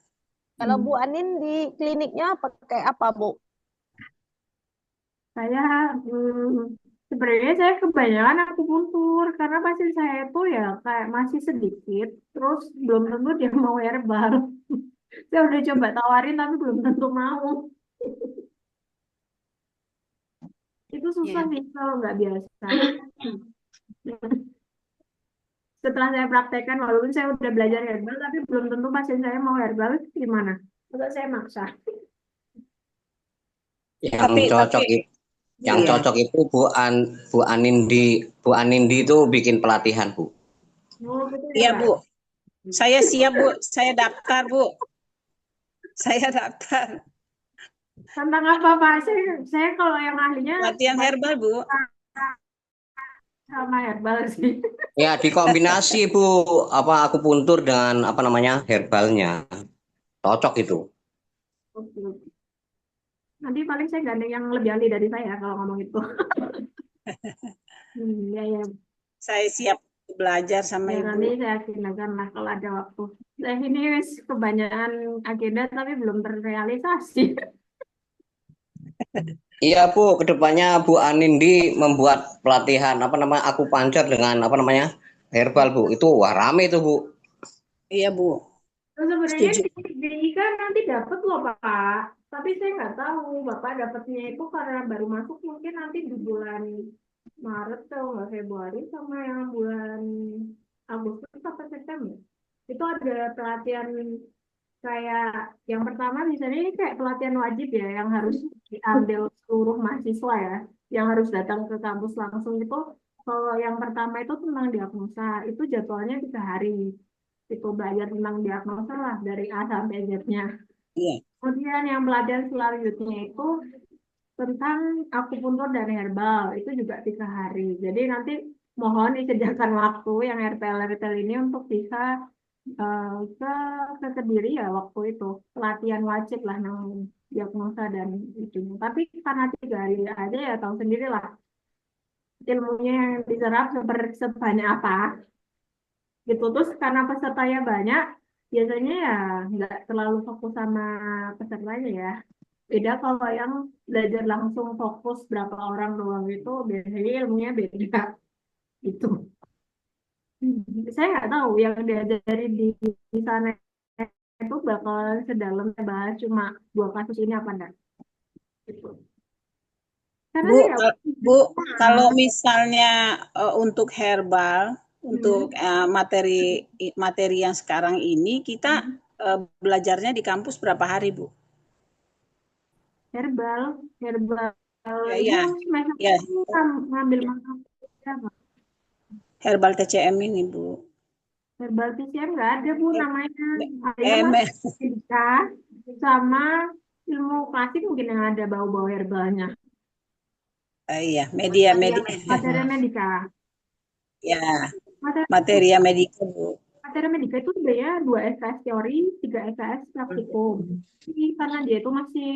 Kalau Bu Anin di kliniknya pakai apa, Bu? Saya sebenarnya saya kebanyakan akupuntur karena pasien saya itu ya kayak masih sedikit, terus belum tentu dia mau herbal. Saya udah coba tawarin tapi belum tentu mau. Itu susah Ya. sih kalau nggak biasa. Setelah saya praktekkan, walaupun saya udah belajar herbal, tapi belum tentu pasien saya mau herbal, gimana? Masa saya maksa. Yang Tapi cocok itu, yang iya. cocok itu Bu Anindi itu bikin pelatihan, Bu. Oh, betul ya, Iya, Pak. Bu. Saya siap, Bu. Saya daftar, Bu. Saya daftar. Tentang apa, Pak? Saya kalau yang ahlinya Latihan herbal, Bu. sama herbal sih. Ya, dikombinasi, Bu, apa akupuntur dengan apa namanya herbalnya. Cocok itu. Oke. Nanti paling saya gandeng yang lebih ahli dari saya kalau ngomong itu. Ya, ya. Saya siap belajar sama Ya, Ibu. nanti saya agendakan lah kalau ada waktu. Saya ini wis kebanyakan agenda tapi belum terrealisasi. Iya, Bu, kedepannya Bu Anindi membuat pelatihan apa namanya akupuntur dengan apa namanya herbal, Bu. Itu wah rame itu, Bu. Iya, Bu. Terus sebenarnya Setuju. di IKA nanti dapat loh Pak, tapi saya nggak tahu Bapak dapatnya itu karena baru masuk mungkin nanti di bulan Maret atau nggak Februari sama yang bulan Agustus atau September. Itu ada pelatihan kayak yang pertama misalnya ini kayak pelatihan wajib ya yang harus diambil seluruh mahasiswa ya, yang harus datang ke kampus langsung itu. Kalau yang pertama itu tentang diagnosa, itu jadwalnya 3 hari. Itu belajar tentang diagnosa lah dari A sampai Z-nya. Iya. Kemudian yang pelajaran selanjutnya itu tentang akupuntur dan herbal, itu juga 3 hari. Jadi nanti mohon disediakan waktu yang RPL ini untuk bisa ke Kediri ya waktu itu pelatihan wajib lah namanya diagnosa dan itu. Tapi karena 3 hari aja ya tahu sendiri lah ilmunya yang diserap sebanyak apa gitu. Terus karena pesertanya banyak, biasanya ya nggak terlalu fokus sama pesertanya ya. Beda kalau yang belajar langsung fokus berapa orang doang itu biasanya ilmunya beda gitu. Saya nggak tahu yang diajari di sana itu bakal sedalam bahas cuma 2 kasus ini apa enggak gitu. Karena Bu, ya Bu, kalau misalnya untuk herbal, untuk materi yang sekarang ini, kita belajarnya di kampus berapa hari, Bu? herbal Ya, ibu ya, semester ya. ngambil mata apa? Herbal TCM ini, Bu. Herbal TCM nggak ada Bu namanya. Adanya Eh, mas medika sama ilmu klasik mungkin yang ada bau-bau herbalnya. iya, media. Materi medika. Ya, Materi materia medika, Bu. materi medika itu sebenarnya 2 SKS teori, 3 SKS praktikum. Jadi karena dia itu masih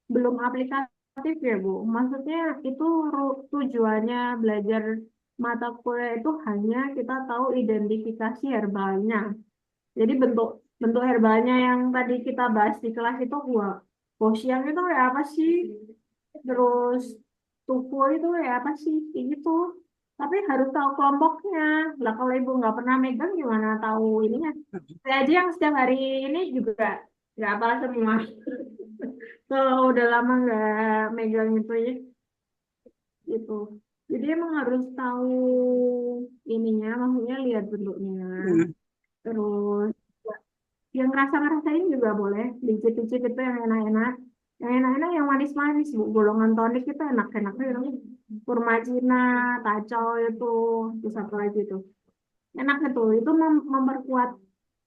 belum aplikatif ya Bu. Maksudnya itu tujuannya belajar mata kuliah itu hanya kita tahu identifikasi herbalnya. Jadi bentuk bentuk herbalnya yang tadi kita bahas di kelas itu Goshiang itu ya apa sih? Terus tuku itu ya apa sih? Kayak gitu. Tapi harus tahu kelompoknya. Lah kalau ibu nggak pernah megang gimana tahu ininya? Saya aja yang setiap hari ini juga nggak hafal semua. Kalau udah lama nggak megang itu ya, gitu. Jadi emang harus tahu ininya, maksudnya lihat bentuknya. Hmm. Terus yang ngerasa-ngerasain juga boleh, dicit-cicit itu yang enak-enak. Yang enak-enak yang manis-manis, Bu. Golongan tonik itu enak-enak. Kurma Cina, kacau itu, terus apa lagi itu. Enak itu memperkuat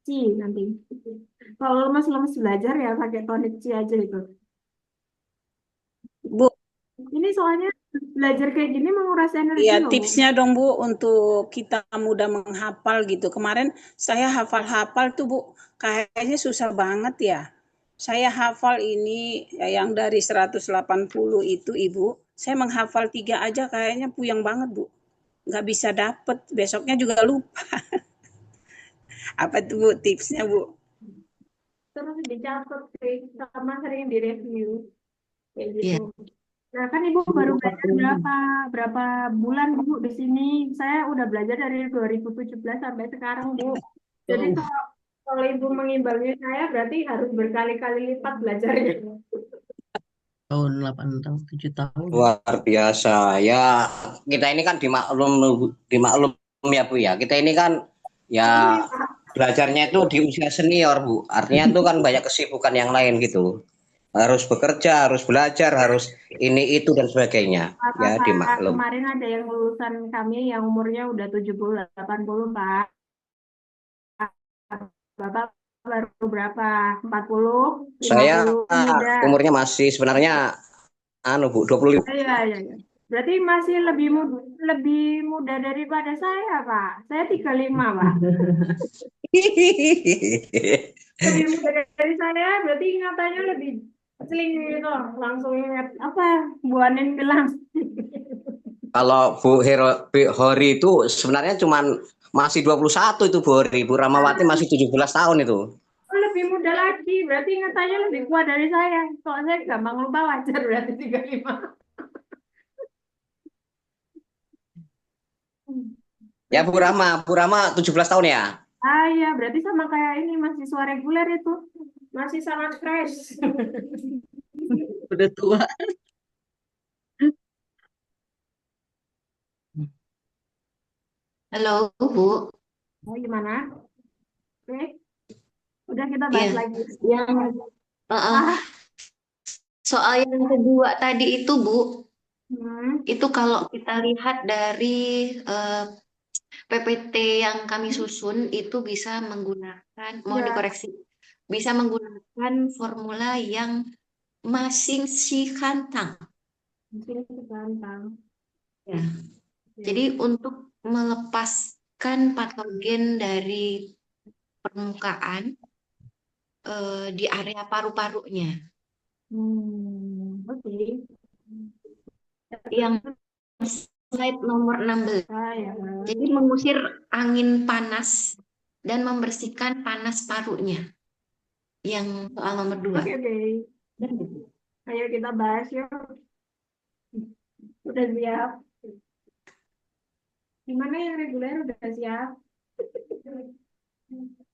Ci nanti. Kalau lemes-lemes belajar ya pakai tonik Ci aja itu. Bu, Ini soalnya belajar kayak gini menguras energi ya loh, Bu. tipsnya dong Bu untuk kita mudah menghafal gitu. Kemarin saya hafal-hafal tuh Bu, kayaknya susah banget ya. Saya hafal ini ya, yang dari 180 itu Ibu, saya menghafal 3 aja kayaknya puyeng banget Bu. Nggak bisa dapet, besoknya juga lupa. Apa tuh Bu tipsnya Bu? Terus dicatat sih, sama sering direview kayak Iya. gitu. Nah kan Ibu baru belajar berapa bulan Bu di sini. Saya udah belajar dari 2017 sampai sekarang Bu. Jadi Oh, kalau Ibu mengimbangi saya berarti harus berkali-kali lipat belajarnya. tahun 8 tahun 7 tahun. Luar biasa. Ya, kita ini kan dimaklum ya Bu ya. Kita ini kan ya belajarnya itu di usia senior Bu. Artinya itu kan banyak kesibukan yang lain gitu. Harus bekerja, harus belajar, harus ini itu dan sebagainya. Ya, Kakak dimaklum. kemarin ada yang lulusan kami yang umurnya udah 70, 80 Pak. Bapak baru berapa? 40, Saya 50 muda. umurnya masih sebenarnya Bu 25. Iya, iya, iya. Berarti masih lebih muda daripada saya, Pak. Saya 35, Pak. Lebih muda dari saya, berarti ingatannya lebih celing gitu. Langsung ingat apa Bu Anin bilang. Kalau Bu Hori itu sebenarnya cuman masih 21 itu Bu Hori. Bu Ramawati masih 17 tahun itu. Oh, lebih muda lagi, berarti ingatannya lebih kuat dari saya. Soalnya saya gampang lupa, wajar berarti 35. Ya Bu Rama 17 tahun ya. Ah iya, berarti sama kayak ini mahasiswa reguler itu. Masih sangat fresh. Udah tua. Halo, Bu. Oh, gimana? Oke, udah kita bahas Iya. lagi. Ah, soal yang kedua tadi itu, Bu, itu kalau kita lihat dari PPT yang kami susun itu bisa menggunakan, mohon Ya, dikoreksi, bisa menggunakan formula yang masing si kantang. mungkin gampang. Ya. Jadi untuk melepaskan patogen dari permukaan di area paru-parunya. Oke. Yang slide nomor 16. Ya. Jadi mengusir angin panas dan membersihkan panas parunya. Yang soal nomor 2. Oke. Ayo kita bahas yuk. Udah siap? Gimana yang reguler udah siap?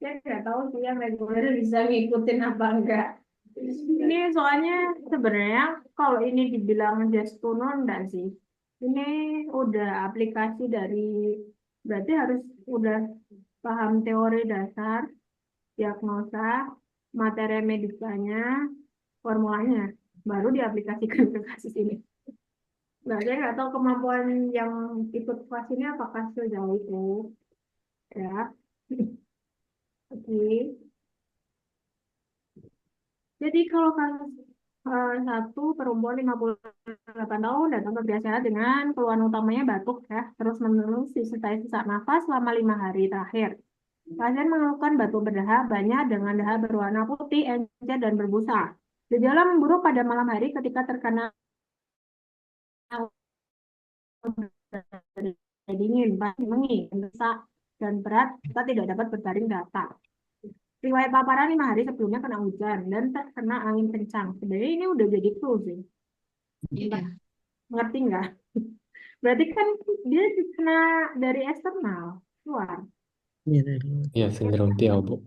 Saya nggak tahu sih yang reguler bisa ngikutin apa enggak. Ini soalnya sebenarnya kalau ini dibilang Gestuno enggak sih. Ini udah aplikasi dari, berarti harus udah paham teori dasar, diagnosa, materi medisanya, formulanya, baru diaplikasikan ke kasus ini. Nah, saya nggak tahu kemampuan yang ikut kelas ini apakah sejauh itu. Ya, oke. Jadi kalau kasus satu perempuan 58 tahun datang ke pria sehat dengan keluhan utamanya batuk ya, terus menerus disertai sesak nafas selama 5 hari terakhir. Pasien mengeluhkan batuk berdahak banyak dengan dahak berwarna putih, encer, dan berbusa. Gejala memburuk pada malam hari ketika terkena dingin, mengi, mendesak, dan berat, kita tidak dapat berbaring rata. riwayat paparan 5 hari sebelumnya kena hujan dan terkena angin kencang. Sebenarnya ini udah jadi clue sih. Iya. Ngerti nggak? Berarti kan dia kena dari eksternal, luar. Iya, dari Ya, sindrom Piau, Bu.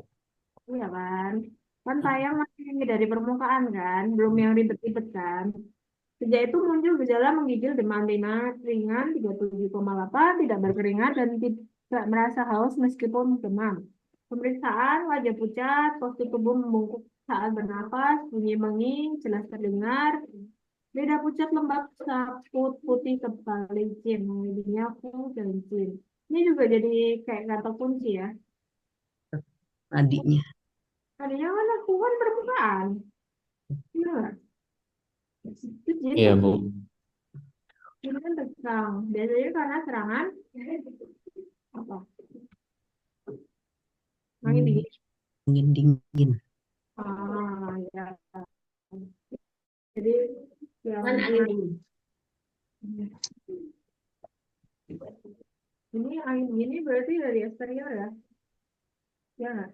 Iya kan? Kan sayang masih dari permukaan kan, belum yang ribet-ribet kan. Sejak itu muncul gejala menggigil, demam ringan 37,8, tidak berkeringat dan tidak merasa haus meskipun demam. Pemeriksaan wajah pucat, postur tubuh membungkuk saat bernapas, bunyi menging, jelas terdengar. Lidah pucat lembab, saput putih tebal licin, lidahnya full dan licin. Ini juga jadi kayak kata kunci ya. adiknya. Tadinya kan aku kan permukaan. Iya nggak? Itu Iya, jadi Bu. ini kan terserang. Biasanya karena serangan apa? Angin dingin. Angin dingin. Ah, ya. Jadi yang Kan angin dingin. ini angin dingin ini berarti dari eksterior ya? Ya nggak?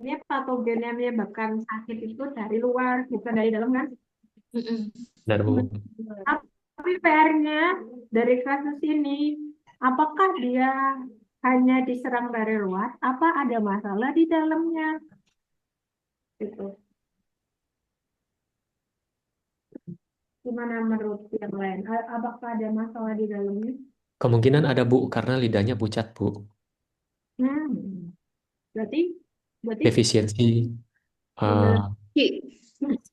Ini patogen yang menyebabkan sakit itu dari luar, bukan dari dalam kan? Benar, Bu. Tapi PR-nya dari kasus ini, apakah dia hanya diserang dari luar, apa ada masalah di dalamnya? Gitu. Gimana menurut yang lain? Apakah ada masalah di dalamnya? Kemungkinan ada, Bu, karena lidahnya pucat, Bu. Hmm. Berarti Defisiensi gejala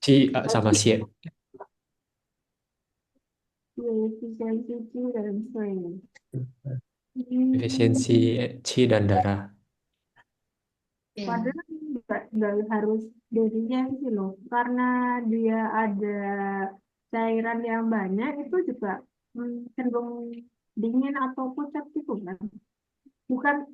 C sama C. defisiensi C dan C. Defisiensi C dan darah. Padahal nggak harus defisiensi loh, karena dia ada cairan yang banyak itu juga cenderung dingin atau pucat gitu kan. Bukan,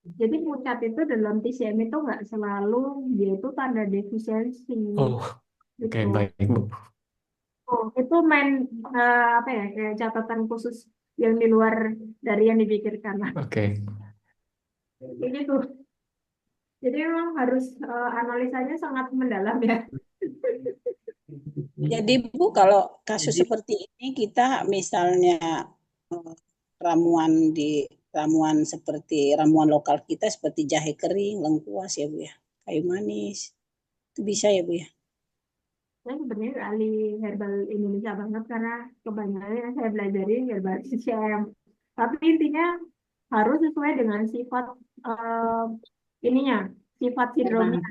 jadi pucat itu dalam TCM itu nggak selalu dia itu tanda defisiensi Oh, oke, gitu. baik, Bu. Oh, itu main apa ya, kayak catatan khusus yang di luar dari yang dipikirkan lah. Oke. Jadi tuh, jadi memang harus analisanya sangat mendalam ya. Jadi Bu, kalau kasus seperti ini kita misalnya ramuan seperti ramuan lokal kita seperti jahe kering, lengkuas ya Bu ya, kayu manis. Itu bisa ya Bu ya? Saya sebenarnya ahli herbal Indonesia banget karena kebanyakan yang saya pelajari herbal CCM. Tapi intinya harus sesuai dengan sifat ininya, sifat sindromnya.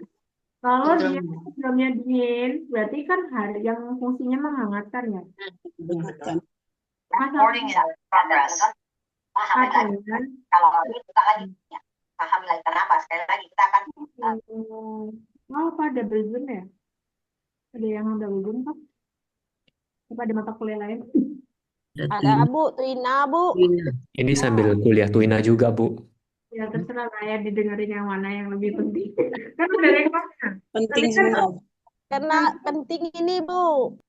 Kalau dia sindromnya dingin, berarti kan hari yang fungsinya menghangatkan ya. Mengingatkan. Recording in progress. Paham lagi. Kan? Kalau ini kita lagi ya. Paham lagi kenapa? Sekali lagi kita akan Oh, apa double zoom ya? Ada yang double zoom kan? Apa ada mata kuliah lain? Ada Bu, Trina Bu. Ini sambil kuliah Tuina juga, Bu. Ya terserah lah ya, didengerin yang mana yang lebih penting. Kan udah yang mana? Penting Kan semua. Karena penting ini Bu.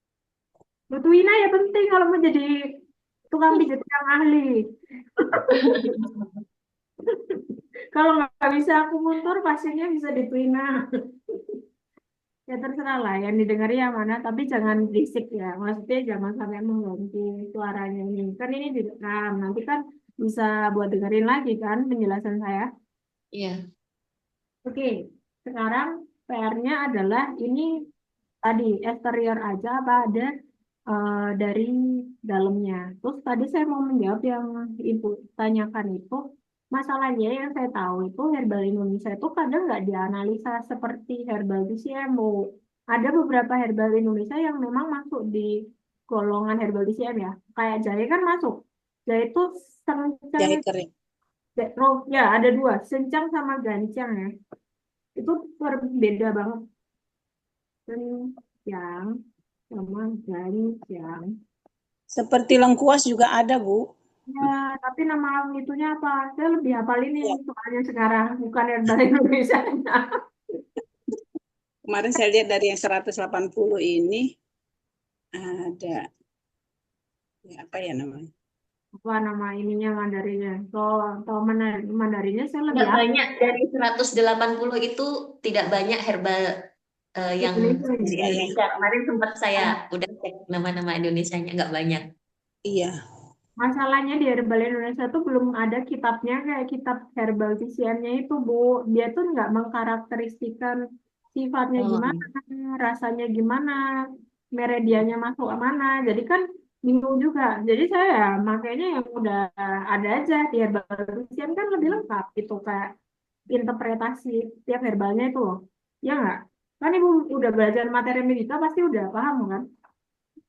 Butuhina ya penting kalau mau jadi tukang pijat yang ahli. Kalau nggak bisa aku mundur, pasiennya bisa dituina. Ya terserah lah yang didengar yang mana, tapi jangan berisik ya. Maksudnya jangan sampai mengganggu suaranya ini. Kan ini direkam, nanti kan bisa buat dengerin lagi kan penjelasan saya. Iya. Oke, sekarang PR-nya adalah ini tadi eksterior aja apa ada dari dalamnya. Terus tadi saya mau menjawab yang Ibu tanyakan itu, masalahnya yang saya tahu itu herbal Indonesia itu kadang nggak dianalisa seperti herbal di CMO. Ada beberapa herbal Indonesia yang memang masuk di golongan herbal di CM ya. Kayak jahe kan masuk. Jahe itu Jahe sencang, kering. ya ada dua, sencang sama gancang ya. Itu berbeda banget. Sencang sama gancang. Seperti lengkuas juga ada Bu. Ya, tapi nama itunya apa? Saya lebih hafal ini soalnya sekarang, bukan herbal Indonesia. Kemarin saya lihat dari yang 180 ini ada ya, apa ya namanya? apa nama ininya Mandarinnya. Kalau Mandarinnya saya lebih Tidak apa banyak, dari 180 itu tidak banyak herbal yang Indonesia di ya. Indonesia. Kemarin sempat saya udah cek nama-nama Indonesianya, nggak banyak. Iya. Masalahnya di herbal Indonesia tuh belum ada kitabnya kayak kitab herbal TCM-nya itu, Bu. Dia tuh nggak mengkarakteristikan sifatnya Oh, gimana, rasanya gimana, meridiannya masuk ke mana. Jadi kan bingung juga. Jadi saya ya makanya yang udah ada aja di herbal TCM kan lebih lengkap gitu kayak interpretasi tiap herbalnya itu loh. Ya nggak? Kan Ibu udah belajar materi medika pasti udah paham kan?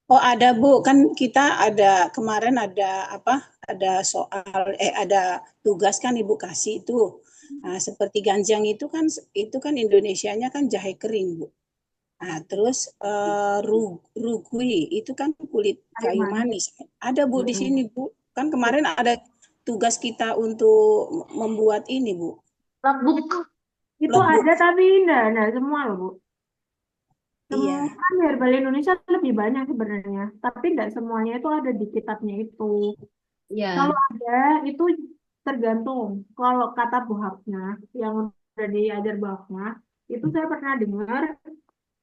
Oh ada Bu, kan kita ada kemarin ada apa? Ada soal ada tugas kan Ibu kasih itu. Nah, seperti ganjang itu kan Indonesianya kan jahe kering Bu. Nah, terus rugui itu kan kulit kayu manis. Ada Bu di sini Bu. Kan kemarin ada tugas kita untuk membuat ini Bu. logbook. Itu Logbook. ada tapi enggak semua loh, Bu. Iya. Semua kan herbal Indonesia lebih banyak sebenarnya, tapi tidak semuanya itu ada di kitabnya itu. Ya. Kalau ada itu tergantung. Kalau kata Bu Hafna yang udah diajar Bu Hafna, itu saya pernah dengar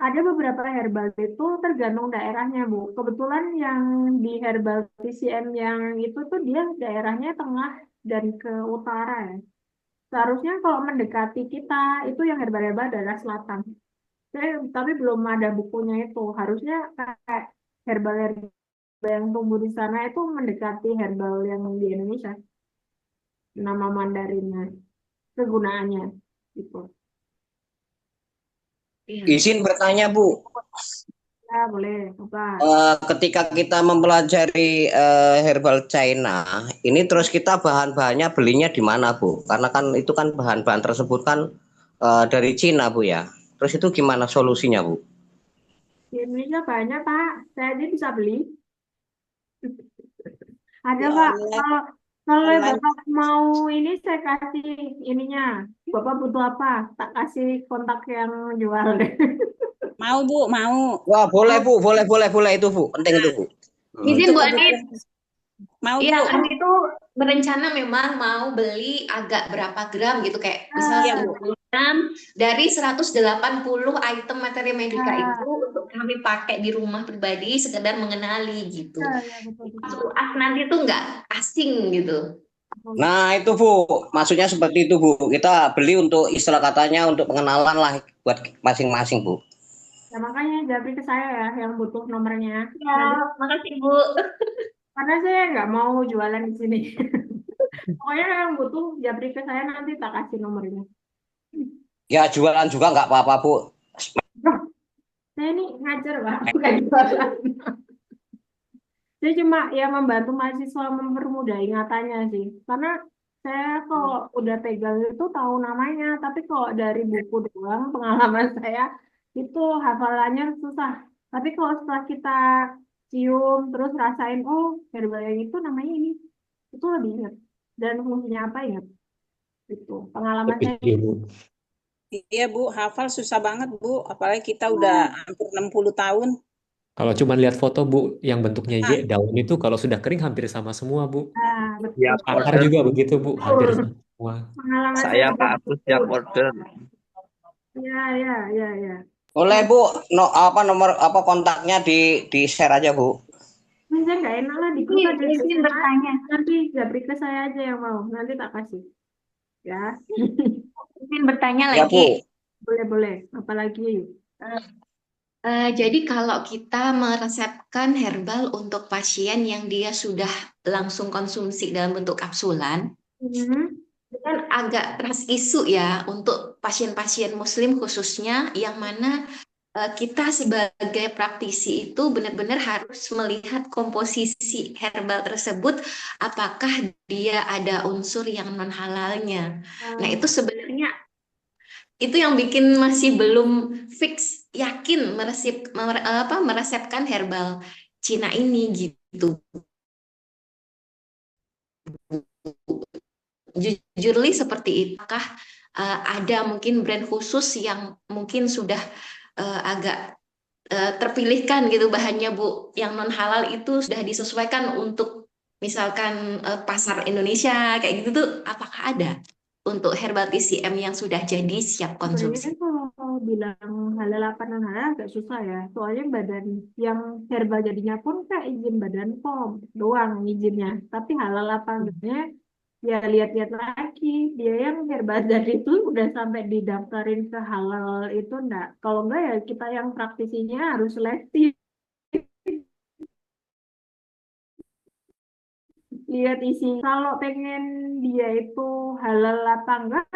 ada beberapa herbal itu tergantung daerahnya, Bu. Kebetulan yang di herbal TCM yang itu tuh dia daerahnya tengah dan ke utara ya. Seharusnya kalau mendekati kita itu yang herbal-herbal daerah selatan. Tapi belum ada bukunya itu. Harusnya kayak herbal-herbal yang tumbuh di sana itu mendekati herbal yang di Indonesia. Nama Mandarinnya, kegunaannya gitu. Izin bertanya Bu, Ya boleh. Apa? ketika kita mempelajari herbal China, ini terus kita bahan-bahannya belinya di mana Bu? Karena kan itu kan bahan-bahan tersebut kan dari Cina Bu ya. Terus itu gimana solusinya Bu? Di Indonesia banyak Pak. Saya aja bisa beli. Ada Di Pak. online, Kalau online. Bapak mau ini saya kasih ininya. Bapak butuh apa? Tak kasih kontak yang jual deh. Mau Bu, mau. Wah boleh Bu, boleh itu Bu, penting itu Bu. Izin Untuk Bu Adit. kebutuhan. Mau Iya, Bu. kami itu berencana memang mau beli agak berapa gram gitu, kayak misal Iya Bu. 10 gram dari 180 item materi medika itu untuk kami pakai di rumah pribadi sekedar mengenali gitu. Ya, betul. Nanti tuh nggak asing gitu. Nah itu Bu, maksudnya seperti itu Bu. Kita beli untuk istilah katanya untuk pengenalan lah buat masing-masing Bu. Ya makanya japri ke saya ya yang butuh nomornya. Ya, makasih Bu. Karena saya nggak mau jualan di sini. Pokoknya yang butuh japri ke saya nanti tak kasih nomornya. Ya jualan juga nggak apa-apa Bu. Saya ini ngajar Pak, bukan jualan. Saya cuma ya membantu mahasiswa mempermudah ingatannya sih. Karena saya kalau udah pegang itu tahu namanya, tapi kalau dari buku doang pengalaman saya itu hafalannya susah. Tapi kalau setelah kita cium terus rasain, oh herbal yang itu namanya ini, itu lebih ingat. Dan fungsinya apa ingat. Itu pengalaman saya. Iya, Bu. Iya Bu, hafal susah banget Bu. Apalagi kita udah hampir 60 tahun. Kalau cuma lihat foto Bu, yang bentuknya Y, daun itu kalau sudah kering hampir sama semua Bu. Nah, betul. Siap Akar order. juga begitu Bu, hampir sama semua. Pengalaman Saya juga Pak Agus siap betul. order. Ya. Boleh Bu, nomor kontaknya di share aja Bu. Saya nggak enak lah di grup ada izin bertanya. Nanti japri ke saya aja yang mau. Nanti tak kasih. Ya. Izin bertanya Ya Bu. lagi. Boleh. Apalagi? Jadi kalau kita meresepkan herbal untuk pasien yang dia sudah langsung konsumsi dalam bentuk kapsulan, itu kan agak trust isu ya untuk pasien-pasien muslim khususnya, yang mana kita sebagai praktisi itu benar-benar harus melihat komposisi herbal tersebut, apakah dia ada unsur yang non halalnya. Nah itu sebenarnya itu yang bikin masih belum fix yakin meresepkan herbal Cina ini gitu. Jujurly seperti itu. Apakah ada mungkin brand khusus yang mungkin sudah agak terpilihkan gitu bahannya Bu, yang non halal itu sudah disesuaikan untuk misalkan pasar Indonesia kayak gitu tuh apakah ada untuk herbal TCM yang sudah jadi siap Sebenarnya konsumsi? kalau bilang halal apa non halal agak susah ya. Soalnya badan yang herbal jadinya pun kayak izin badan POM doang izinnya. Tapi halal apa enggaknya ya lihat-lihat lagi. Dia yang herbal jadi itu udah sampai didaftarin ke halal itu enggak. Kalau enggak ya kita yang praktisinya harus selektif. Lihat isi. Kalau pengen dia itu halal apa enggak,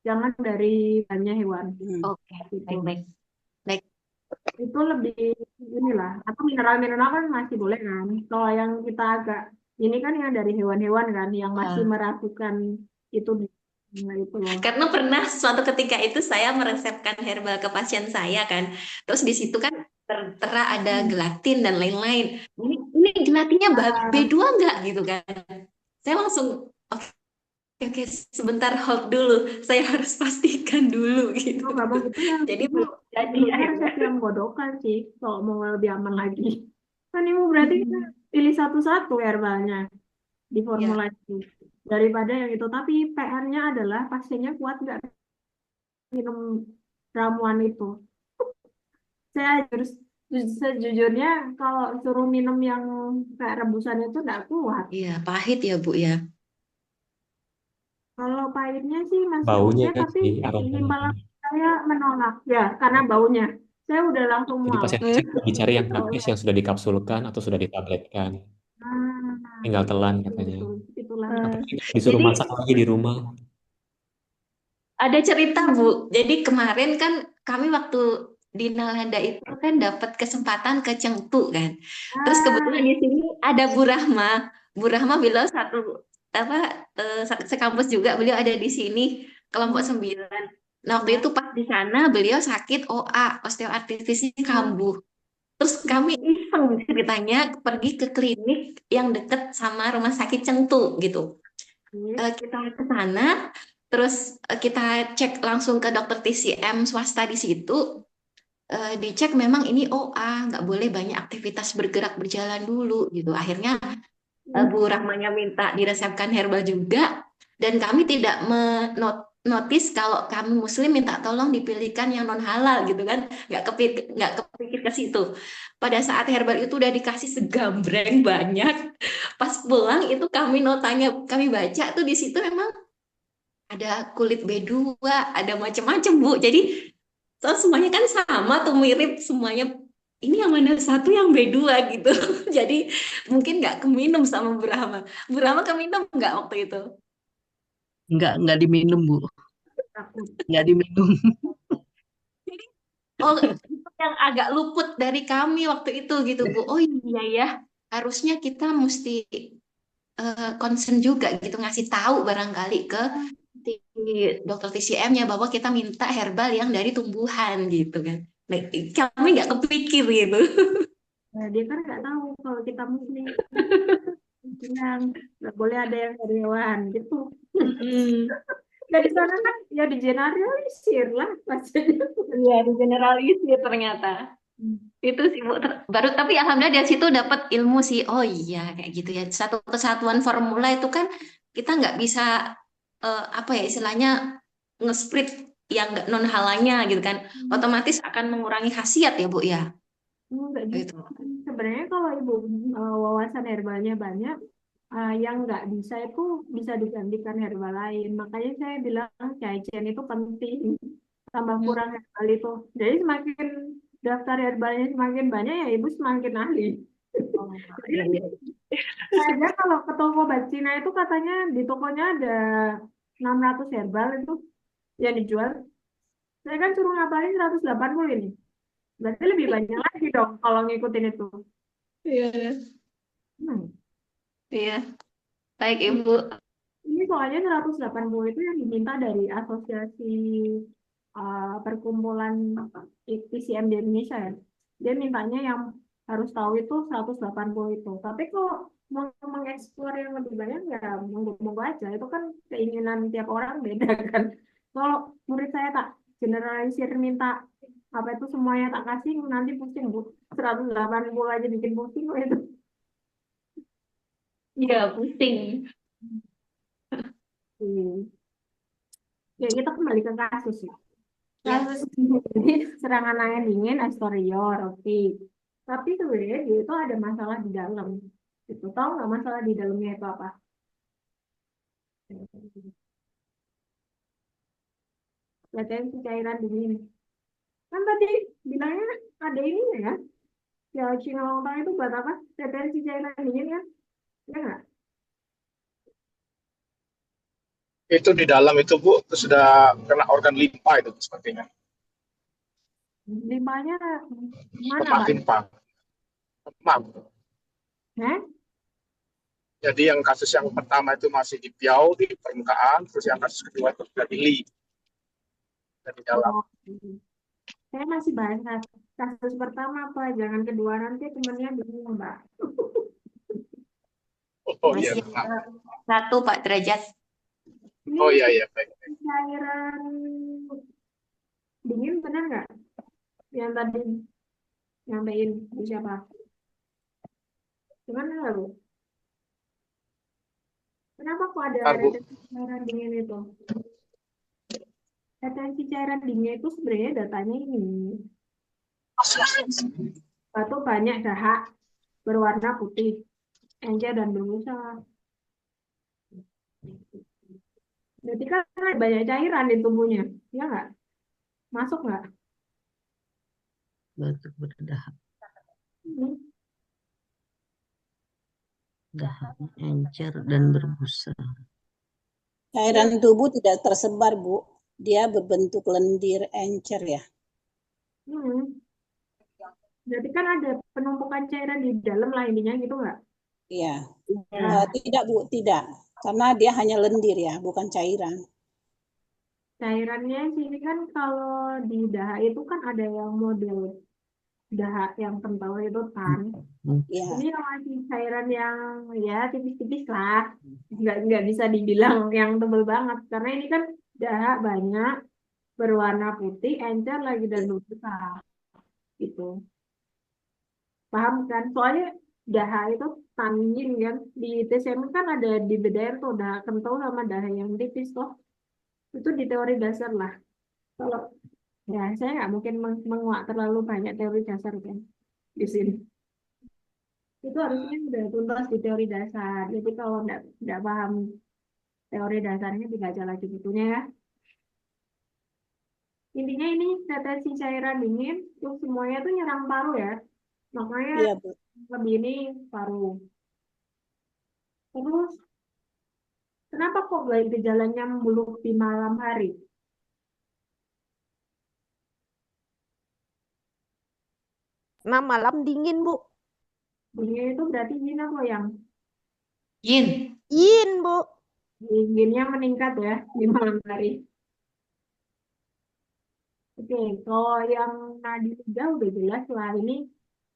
jangan dari bahannya hewan. Oke, Gitu. baik-baik. Baik. Itu lebih inilah atau mineral-mineral kan masih boleh kan kalau yang kita agak ini kan yang dari hewan-hewan kan yang masih Ya. meragukan itu nah, itu loh. Karena pernah suatu ketika itu saya meresepkan herbal ke pasien saya kan. Terus di situ kan tertera ada gelatin dan lain-lain. Ini gelatinnya B2 nggak gitu kan. Saya langsung oke, oke, sebentar hold dulu. Saya harus pastikan dulu gitu. Kalau nggak mau gitu ya Jadi itu belum jadi sebenarnya akhirnya. resep yang godokan sih kalau mau lebih aman lagi kan ibu berarti kita pilih satu-satu herbalnya di Ya, formulasi daripada yang itu tapi PR-nya adalah pasiennya kuat nggak minum ramuan itu. Saya harus sejujurnya kalau suruh minum yang kayak rebusan itu nggak kuat. iya pahit ya Bu ya. Kalau pahitnya sih masih oke, Baunya tapi sih, aromanya. timpalan saya menolak ya karena baunya. Saya udah langsung Jadi mual. pasien saya dicari yang Kalau habis, yang sudah dikapsulkan atau sudah ditabletkan. Tinggal telan katanya. betul, itulah. Apalagi disuruh Jadi masak lagi di rumah. ada cerita Bu. Jadi kemarin kan kami waktu di Nalanda itu kan dapat kesempatan ke Cengtu kan. Terus kebetulan di sini ada Bu Rahma. Bu Rahma beliau satu apa sekampus juga beliau ada di sini kelompok 9. Nah waktu itu pas di sana beliau sakit OA osteoartritisnya kambuh. Terus kami iseng ceritanya pergi ke klinik yang deket sama rumah sakit Cengtu gitu. Kita ke sana, terus kita cek langsung ke dokter TCM swasta di situ. Dicek memang ini OA, nggak boleh banyak aktivitas bergerak berjalan dulu gitu. Akhirnya Bu Rahmanya minta diresepkan herbal juga, dan kami tidak menotis kalau kami Muslim minta tolong dipilihkan yang non halal gitu kan, nggak kepikir ke situ. Pada saat herbal itu udah dikasih segambreng banyak, pas pulang itu kami notanya kami baca tuh di situ memang ada kulit B2, ada macam-macam Bu. Jadi semuanya kan sama tuh mirip semuanya. Ini yang mana satu yang B2 gitu. Jadi mungkin nggak keminum sama Brahma. Brahma keminum nggak waktu itu? Nggak diminum, Bu. Nggak diminum. Jadi oh itu yang agak luput dari kami waktu itu gitu Bu. Oh iya ya, harusnya kita mesti concern juga gitu ngasih tahu barangkali ke dokter TCM-nya bahwa kita minta herbal yang dari tumbuhan gitu kan. Nah, kami nggak kepikir gitu. Nah, dia kan nggak tahu kalau kita Muslim. Bilang nggak boleh ada yang dari hewan gitu. Dari sana kan ya digeneralisir lah pasiennya. Iya, digeneralisir ternyata. Itu sih Bu. Baru tapi alhamdulillah dari situ dapat ilmu sih. Oh iya kayak gitu ya. Satu kesatuan formula itu kan kita nggak bisa apa ya istilahnya nge-split yang nggak non halalnya gitu kan. Otomatis akan mengurangi khasiat ya Bu ya. Enggak Gitu. juga. Sebenarnya kalau ibu wawasan herbalnya banyak, yang nggak bisa itu bisa digantikan herbal lain. Makanya saya bilang jajan itu penting. Tambah kurang herbal itu. Jadi semakin daftar herbalnya semakin banyak ya ibu semakin ahli. Oh, iya, iya. Kayaknya kalau ke toko obat Cina itu katanya di tokonya ada 600 herbal itu yang dijual. Saya kan suruh ngapalin 180 ini. Berarti lebih banyak lagi dong kalau ngikutin itu. Iya, Hmm. iya. Baik Ibu. Ini soalnya 180 itu yang diminta dari asosiasi perkumpulan TCM di Indonesia ya. Dia mintanya yang harus tahu itu 180 itu. Tapi kalau mau mengeksplor yang lebih banyak ya monggo-monggo aja. Itu kan keinginan tiap orang beda kan. Kalau murid saya tak generalisir minta Apa itu semuanya tak kasih nanti pusing Bu. 180 aja bikin pusing kok itu. Iya, pusing. Ya kita kembali ke kasus ya. Kasus ini serangan angin dingin exterior, oke. Tapi sebenarnya dia itu ada masalah di dalam. Itu tahu nggak masalah di dalamnya itu apa? Retensi cairan dingin. Kan tadi bilangnya ada ininya ya. Ya Cingolong itu buat apa? Retensi cairan dingin kan? Ya nggak? Itu di dalam itu Bu, itu sudah kena organ limpa itu sepertinya. Limbahnya mana Lemak Pak? limpa. Lemak. Hah? Jadi yang kasus yang pertama itu masih di piau, di permukaan, terus yang kasus kedua itu sudah di li, di dalam. Oh, saya masih bahas kasus pertama apa? Jangan kedua nanti temennya bingung Mbak. Oh iya, Masih maaf. satu Pak Derajat. Ini Oh iya, iya, baik. cairan dingin benar nggak? Yang tadi nyampein Bu siapa? Gimana nggak Bu? Kenapa kok ada Bentar, Bu. retensi cairan dingin itu? Retensi cairan dingin itu sebenarnya datanya ini. Batu banyak dahak berwarna putih, encer dan berbusa. Berarti kan ada banyak cairan di tubuhnya, ya nggak? Masuk nggak? Batuk berdahak, Hmm. dahaknya encer dan berbusa. Cairan tubuh tidak tersebar, Bu. Dia berbentuk lendir encer ya. Hmm. Berarti kan ada penumpukan cairan di dalam lah intinya gitu nggak? Iya. Nah, Tidak, Bu, tidak. Karena dia hanya lendir ya, bukan cairan. cairannya sini kan kalau di dahak itu kan ada yang model dahak yang kental itu kan. Iya. Ini yang masih cairan yang ya tipis-tipis lah. Nggak bisa dibilang yang tebel banget. Karena ini kan dahak banyak, berwarna putih, encer lagi dan besar. Gitu. Paham kan? Soalnya dahak itu tannin kan. Di TCM kan ada dibedain tuh dahak kental sama dahak yang tipis tuh. Itu di teori dasar lah. Kalau ya saya nggak mungkin menguak terlalu banyak teori dasar kan di sini. Itu harusnya udah tuntas di teori dasar. Jadi kalau nggak paham teori dasarnya dibaca lagi bukunya ya. Intinya ini retensi cairan dingin, terus semuanya tuh nyerang paru ya. Makanya Iya, Bu. lebih ini paru. Terus kenapa kok gejalanya membuluk di malam hari? Nah, malam dingin, Bu. Dingin itu berarti yin apa yang? Yin. Yin, Bu. Dinginnya meningkat ya di malam hari. Oke, kalau yang nadi lidah udah jelas lah ini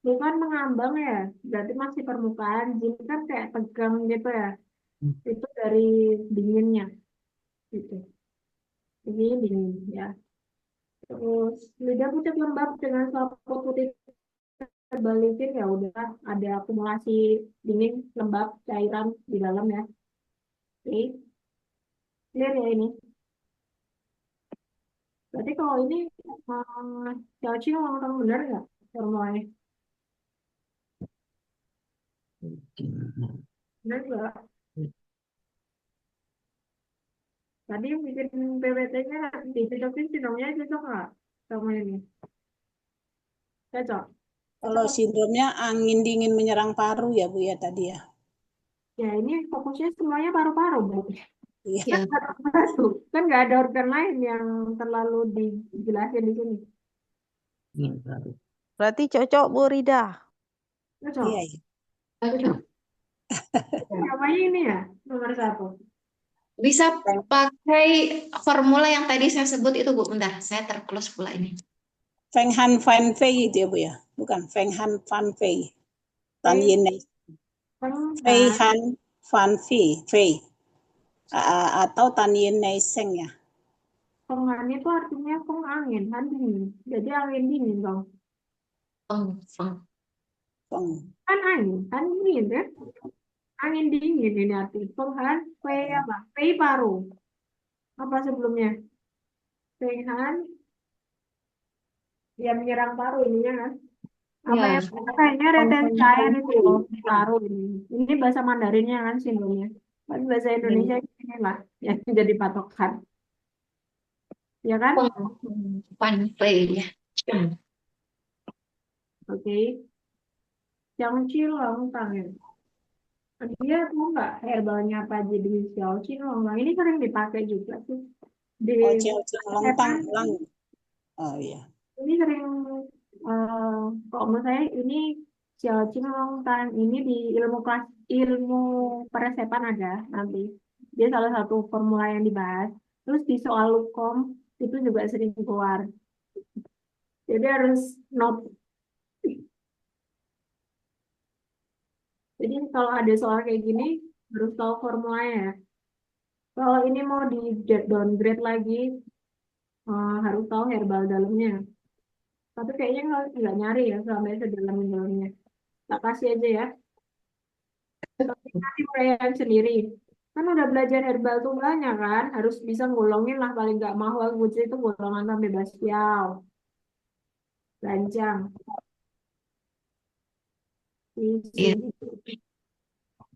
bukan mengambang ya, berarti masih permukaan. Jadi kan kayak tegang gitu ya. Itu dari dinginnya gitu. Ini dingin ya. Terus lidah pucat lembab dengan selaput putih terbalikin ya udah ada akumulasi dingin lembab cairan di dalam ya. Oke, clear ya ini. Berarti kalau ini Xiaoqing ngomong benar nggak formulanya? Benar nggak? Tadi yang bikin PPT-nya dicocokin sindromnya cocok nggak sama ini? Cocok. Kalau sindromnya angin dingin menyerang paru ya, Bu ya tadi ya. Ya ini fokusnya semuanya paru-paru, Bu. Iya. Ya. Paru-paru. Kan nggak ada organ lain yang terlalu dijelasin di sini. Berarti cocok, Bu Rida. Cocok. Iya, iya. Cocok. Namanya ini ya nomor 1. Bisa pakai formula yang tadi saya sebut itu, Bu. Bentar, saya terclose pula ini. Feng Han Fan Fei itu ya, Bu ya. Bukan Feng Han Fan Fei. Tan Yin Nei. Fei Han Fan Fei. Fei. Atau Tan Yin Nei Seng ya. Penghan itu artinya pengangin, kan dingin. Jadi angin dingin dong. Peng, peng. Kan angin, kan dingin kan? Angin dingin ini arti. Penghan, pei apa? Pei paru. Apa sebelumnya? Penghan, yang menyerang paru ininya kan? Apa Ya, yang kayaknya retensi air itu loh, paru ini. Ini bahasa Mandarinnya kan sindromnya. Tapi bahasa Indonesia ini lah yang jadi patokan. Ya kan? panpai ya. Oke. Yang cilong tangan. Dia tahu nggak herbalnya apa jadi Xiao Qinglong? Nah, ini sering dipakai juga sih di Oh, Ciao lontang apa? lang. Oh iya. Ini sering kalau menurut saya ini Xiao Qinglong Tan ini di ilmu peresepan ada nanti. Dia salah satu formula yang dibahas. Terus di soal Lukom itu juga sering keluar. Jadi harus note. Jadi kalau ada soal kayak gini harus tahu formulanya. Kalau ini mau di downgrade lagi, harus tahu herbal dalamnya. Tapi kayaknya nggak nyari ya sampai sedalam-dalamnya. Tak kasih aja ya. Tapi nanti mulai sendiri. Kan udah belajar herbal tuh banyak kan. Harus bisa ngulongin lah paling nggak mahal. Guci itu golongan sampai basiau. Lancang. Iya.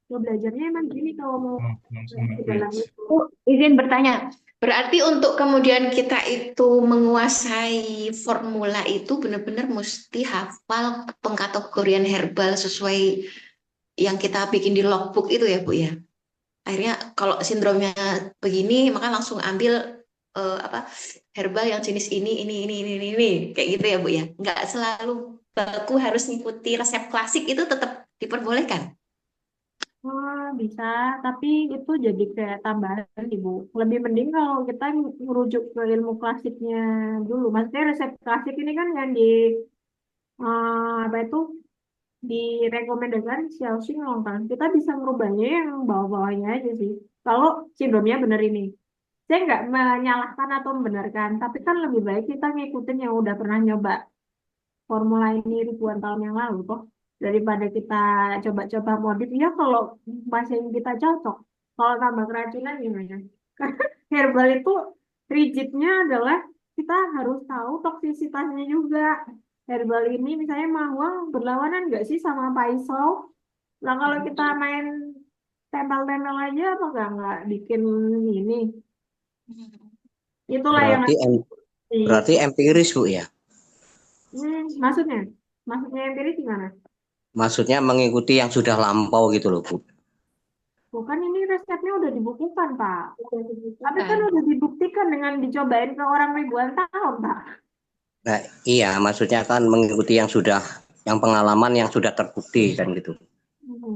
Lo belajarnya emang gini kalau mau ke dalam itu. Izin bertanya, berarti untuk kemudian kita itu menguasai formula itu benar-benar mesti hafal pengkategorian herbal sesuai yang kita bikin di logbook itu ya Bu ya. Akhirnya kalau sindromnya begini maka langsung ambil apa herbal yang jenis ini kayak gitu ya Bu ya. Nggak selalu baku harus ngikuti resep klasik itu tetap diperbolehkan. Oh, bisa, tapi itu jadi kayak tambahan, Ibu. Lebih mending kalau kita merujuk ke ilmu klasiknya dulu. Maksudnya resep klasik ini kan yang apa itu direkomendasikan Xiao Xing Long kan. Kita bisa merubahnya yang bawah-bawahnya aja sih. Kalau sindromnya benar ini. Saya nggak menyalahkan atau membenarkan, tapi kan lebih baik kita ngikutin yang udah pernah nyoba formula ini ribuan tahun yang lalu toh daripada kita coba-coba modif ya kalau pasien kita cocok kalau tambah keracunan gimana karena herbal itu rigidnya adalah kita harus tahu toksisitasnya juga herbal ini misalnya mahwang berlawanan nggak sih sama paisol nah kalau kita main tempel-tempel aja apa nggak bikin ini itulah yang Berarti empiris Bu ya? maksudnya empiris gimana? Maksudnya mengikuti yang sudah lampau gitu loh Bu. Bukan ini resepnya udah dibukukan, Pak. Tapi kan udah dibuktikan dengan dicobain ke orang ribuan tahun, Pak. Nah, iya, maksudnya kan mengikuti yang pengalaman yang sudah terbukti kan gitu.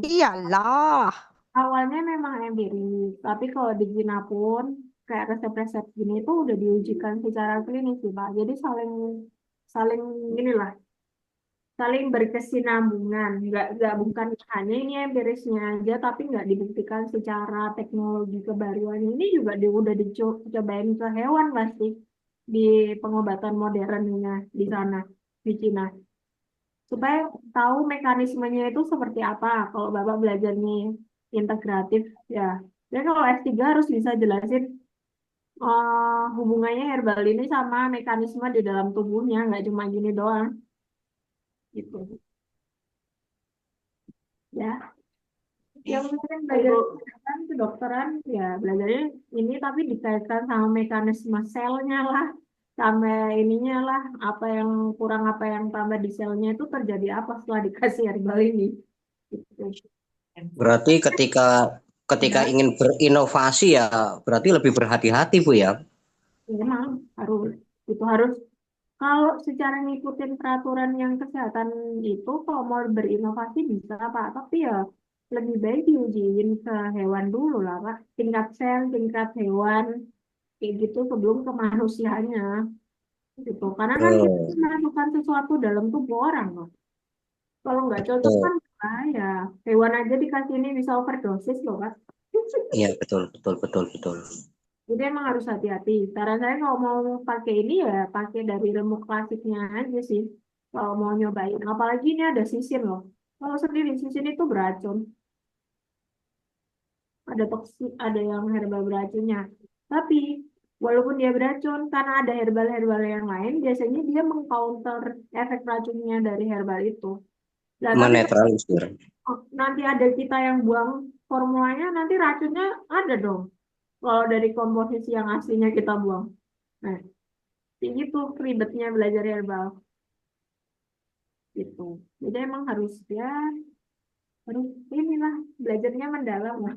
Iyalah. Awalnya memang empiris, tapi kalau di Cina pun kayak resep-resep gini itu udah diujikan secara klinis sih, Pak. Jadi saling inilah saling berkesinambungan, nggak bukan hanya ini empirisnya aja, tapi nggak dibuktikan secara teknologi kebaruan ini juga udah dicobain ke hewan pasti di pengobatan modernnya di sana di Cina supaya tahu mekanismenya itu seperti apa. Kalau Bapak belajarnya integratif ya, dan kalau S3 harus bisa jelasin hubungannya herbal ini sama mekanisme di dalam tubuhnya, nggak cuma gini doang gitu. Ya, yang mungkin belajar kedokteran ya belajarnya ini tapi dikaitkan sama mekanisme selnya lah, sama ininya lah, apa yang kurang apa yang tambah di selnya itu terjadi apa setelah dikasih herbal ini. Gitu. Berarti ketika ingin berinovasi ya berarti lebih berhati-hati Bu ya. Memang harus kalau secara ngikutin peraturan yang kesehatan itu kalau mau berinovasi bisa Pak, tapi ya lebih baik diujiin ke hewan dulu lah Pak. Tingkat sel, tingkat hewan, kayak gitu sebelum ke manusianya. Gitu. Karena kan kita melakukan sesuatu dalam tubuh orang loh. Kalau nggak cocok kan bahaya. Hewan aja dikasih ini bisa overdosis loh Pak. Iya betul. Jadi emang harus hati-hati. Saran saya kalau mau pakai ini ya pakai dari remuk klasiknya aja sih. Kalau mau nyobain. Apalagi ini ada sisin loh. Kalau sendiri sisin itu beracun. Ada toksik, ada yang herbal beracunnya. Tapi walaupun dia beracun, karena ada herbal-herbal yang lain, biasanya dia mengcounter efek racunnya dari herbal itu. Nah, tapi Menetralisir. nanti ada kita yang buang formulanya, nanti racunnya ada dong. Kalau dari komposisi yang aslinya kita buang. Nah, ini tuh ribetnya belajar herbal gitu. Jadi emang harus ya harus inilah belajarnya mendalam lah.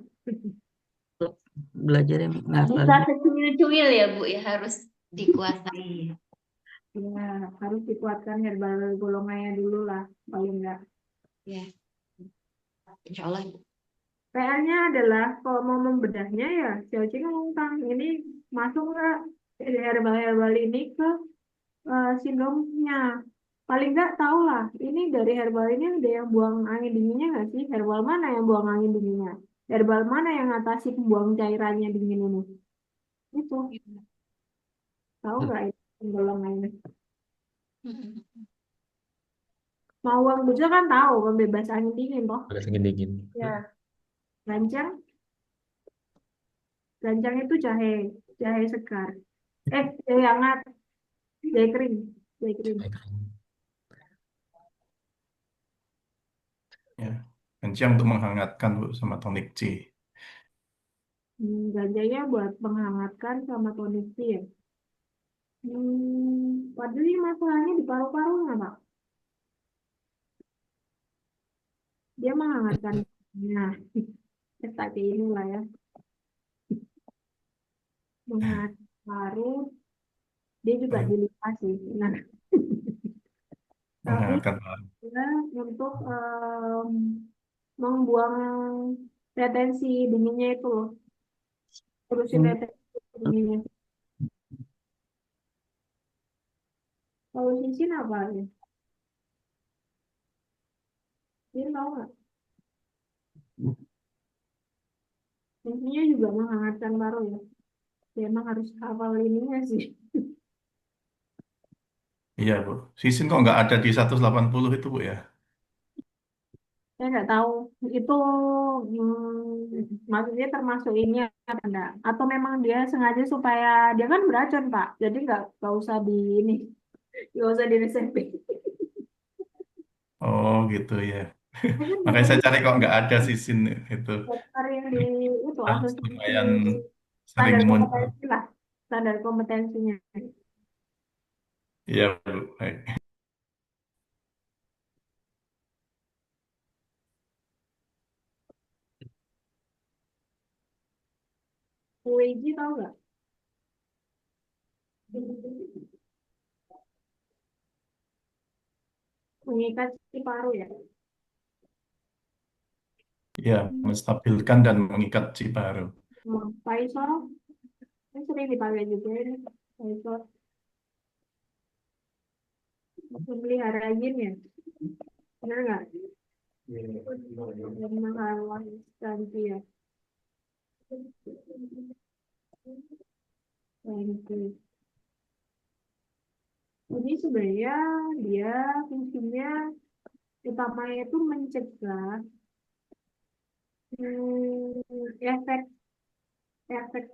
Belajar yang Nggak bisa ngafalin. secuil-cuil ya Bu ya, harus dikuasai. Ya, harus dikuatkan herbal golongannya dulu lah, paling enggak. Ya, insya Allah. PR-nya adalah kalau mau membedahnya ya, Sioci ngomong Kang, ini masuk nggak herbal-herbal ini ke sindromnya? Paling nggak tahu lah, ini dari herbal ini ada yang buang angin dinginnya nggak sih? Herbal mana yang buang angin dinginnya? Herbal mana yang atasi pembuang cairannya dingin ini? Itu, tahu nggak itu golongannya? Mawar buja kan tahu pembebas angin dingin toh? Agak sedikit dingin. Ya, gancang, gancang itu jahe, jahe segar. Jahe hangat, jahe kering, jahe kering. Ya. Kencang untuk menghangatkan Bu sama tonik C. Ganjanya buat menghangatkan sama kondisi ya. Padahal ini masalahnya di paru-parunya, Pak. Dia menghangatkan. Nah, pakai inilah ya. Menghangatkan paru, dia juga dilipat sih. Nah, tapi Menghangatkan. ya, untuk membuang retensi dinginnya itu loh. Terusin retensi dinginnya. Kalau sisin apa ya? Dia tahu nggak? Intinya juga menghangatkan paru ya. Ya emang harus hafal ininya sih. Iya Bu. Sisin kok nggak ada di 180 itu Bu ya? Saya nggak tahu itu maksudnya termasuk ini apa enggak? Atau memang dia sengaja supaya dia kan beracun Pak, jadi nggak usah di ini, nggak usah di resepin. Oh gitu ya. Mungkin Makanya saya biasanya cari kok nggak ada sisin itu. dokter yang di itu asosiasi Lumayan sering standar muncul. kompetensi lah, standar kompetensinya. Iya Bu. Baik. UEG tahu nggak? Mengikat si paru ya. Ya, menstabilkan dan mengikat Ciparu. Paisol ini sering dipakai juga ini. Paisol memelihara jin ya, benar nggak? Dan menghalau ganti ya. Ganti. Jadi sebenarnya dia fungsinya utamanya itu mencegah efek efek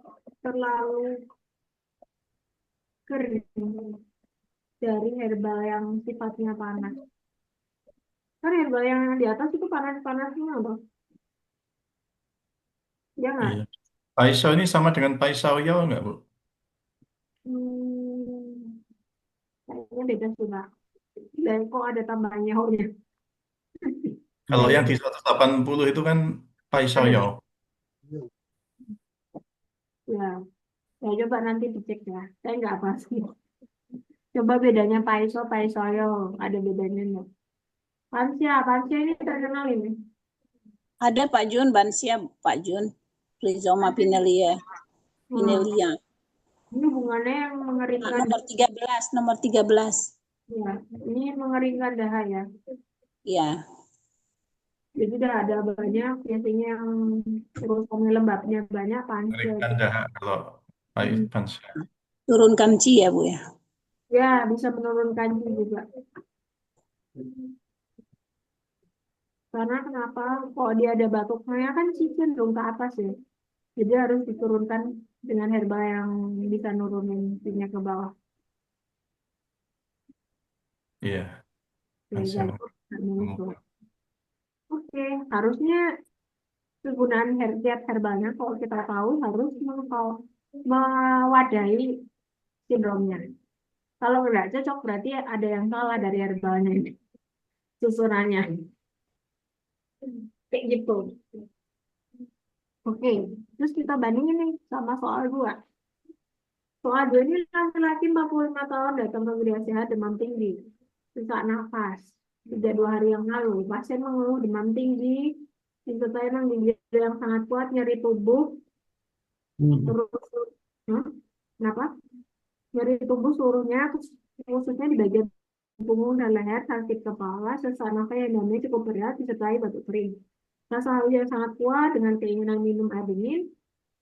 terlalu kering dari herbal yang sifatnya panas. Kan herbal yang di atas itu panas-panas semua, Bang. Ya nggak? Iya. Paisau ini sama dengan Paisau Yao nggak Bu? Hmm, kayaknya beda sih, Pak. Dan kok ada tambahan nyahunya. Kalau yang di 180 itu kan Paisau Yao. Ya, saya coba nanti dicek ya. Saya nggak pasti. Coba bedanya Paiso, Paisoyo. Ada bedanya nggak? Pansia, Pansia ini terkenal ini. Ada Pak Jun, Bansia Pak Jun, Rhizoma pinelia. Pinelia. Ini hubungannya yang mengerikan. Nomor 13. Ya, ini mengeringan dahak ya. Iya. Jadi udah ada banyak, biasanya yang urusannya lembabnya banyak Pansia. Mengerikan dahak kalau Pak Hmm. Irfansyah. Turunkan Ci ya Bu ya. Ya, bisa menurunkan juga. Karena kenapa? Kalau dia ada batuknya kan cenderung ke atas ya. Jadi harus diturunkan dengan herbal yang bisa nurunin tingginya ke bawah. Iya, Oke, Masya jadi Allah. harmonis tuh. Oke, harusnya penggunaan zat herbalnya kalau kita tahu harus mewadahi sindromnya. Kalau nggak cocok berarti ada yang salah dari herbalnya ini, susunannya. Kayak gitu. Oke, terus kita bandingin nih sama soal 2. Soal 2 ini laki-laki 45 tahun datang ke Gria Sehat demam tinggi, sesak nafas. 2 hari yang lalu, pasien mengeluh demam tinggi, disertai dengan gejala yang sangat kuat, nyeri tubuh, terus, kenapa? Nyeri tubuh seluruhnya, khususnya di bagian punggung dan leher, sakit kepala, sesak nafas yang namanya cukup berat, disertai batuk kering. Rasa haus yang sangat kuat dengan keinginan minum air dingin,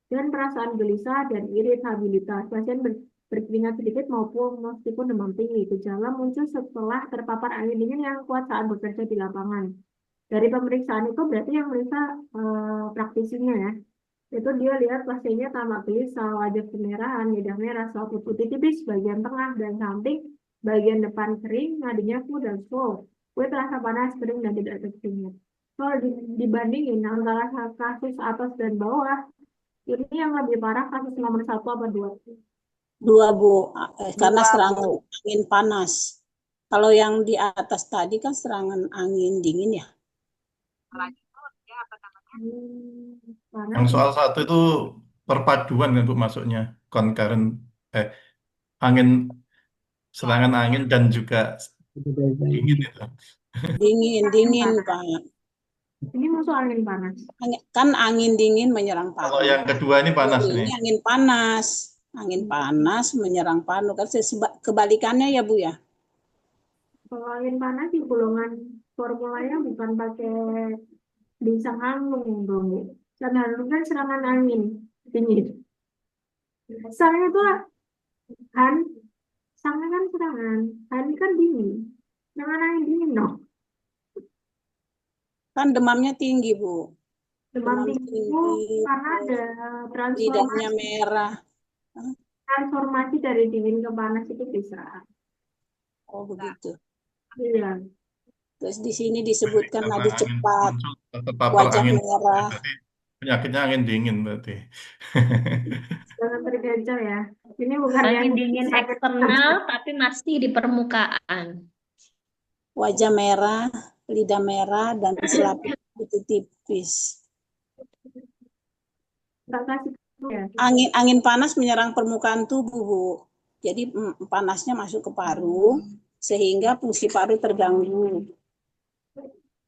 dan perasaan gelisah dan iritabilitas. Pasien berkeringat sedikit maupun meskipun demam tinggi. Gejala muncul setelah terpapar angin dingin yang kuat saat bekerja di lapangan. Dari pemeriksaan itu berarti yang meriksa praktisinya ya. Itu dia lihat pasiennya tampak gelisah, wajah kemerahan, lidah merah, selaput putih tipis, bagian tengah dan samping, bagian depan kering, nadinya full dan slow. Kulit terasa panas, kering, dan tidak terkeringat. Kalau dibandingin antara kasus atas dan bawah, ini yang lebih parah kasus nomor 1 apa 2? 2 Bu, karena 2, serangan Bu. angin panas. Kalau yang di atas tadi kan serangan angin dingin ya. Yang Panas. soal 1 itu perpaduan kan Bu masuknya. Concurrent, angin, serangan angin dan juga dingin itu. Dingin Pak. Ini masuk angin panas. Kan angin dingin menyerang Kalau paru. yang kedua ini panas Ini ini. angin panas. Angin panas menyerang paru. Kan kebalikannya ya Bu ya. Kalau angin panas di golongan formulanya bukan pakai bintang angin dong. Dan harus kan serangan angin dingin. Sangnya itu han, sangnya kan serangan, han kan dingin. Serangan angin dingin no. Kan demamnya tinggi Bu. Demam tinggi itu karena ada lidahnya merah. Transformasi dari dingin ke panas itu bisa. Oh begitu. Iya. Terus di sini disebutkan Karena nadi angin cepat, muncul terpapar wajah angin, merah. berarti penyakitnya angin dingin berarti. Jangan terkecoh ya. Ini bukan Angin yang dingin eksternal tapi masih di permukaan. Wajah merah, lidah merah, dan selaput putih tipis. Angin panas menyerang permukaan tubuh, Bu. Jadi panasnya masuk ke paru, sehingga fungsi paru terganggu.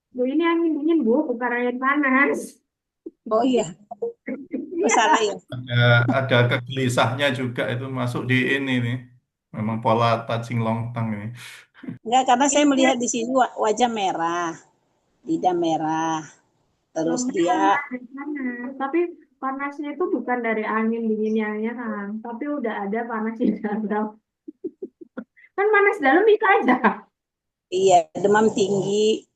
Bu, ini angin dingin, Bu, bukan angin panas. Oh iya. Salah ya. Ada kegelisahnya juga itu masuk di ini nih. Memang pola touching long tongue ini. Enggak, karena saya melihat di sini wajah merah, lidah merah. Terus dia tapi panasnya itu bukan dari angin dinginnya kan, tapi udah ada panas di dalam. Kan panas dalam itu aja. Iya, demam tinggi.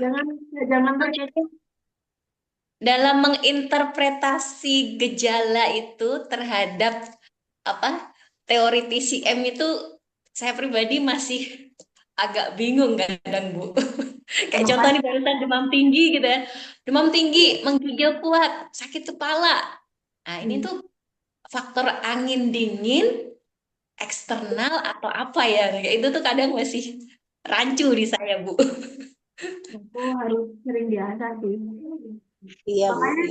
jangan terkecoh. Dalam menginterpretasi gejala itu terhadap teori TCM itu saya pribadi masih agak bingung kadang Bu. Kayak contoh nih barusan demam tinggi gitu ya. Demam tinggi, menggigil kuat, sakit kepala. Nah ini tuh faktor angin dingin eksternal atau apa ya? Kayak itu tuh kadang masih rancu di saya Bu. Aku harus sering biasa sih. Iya, makanya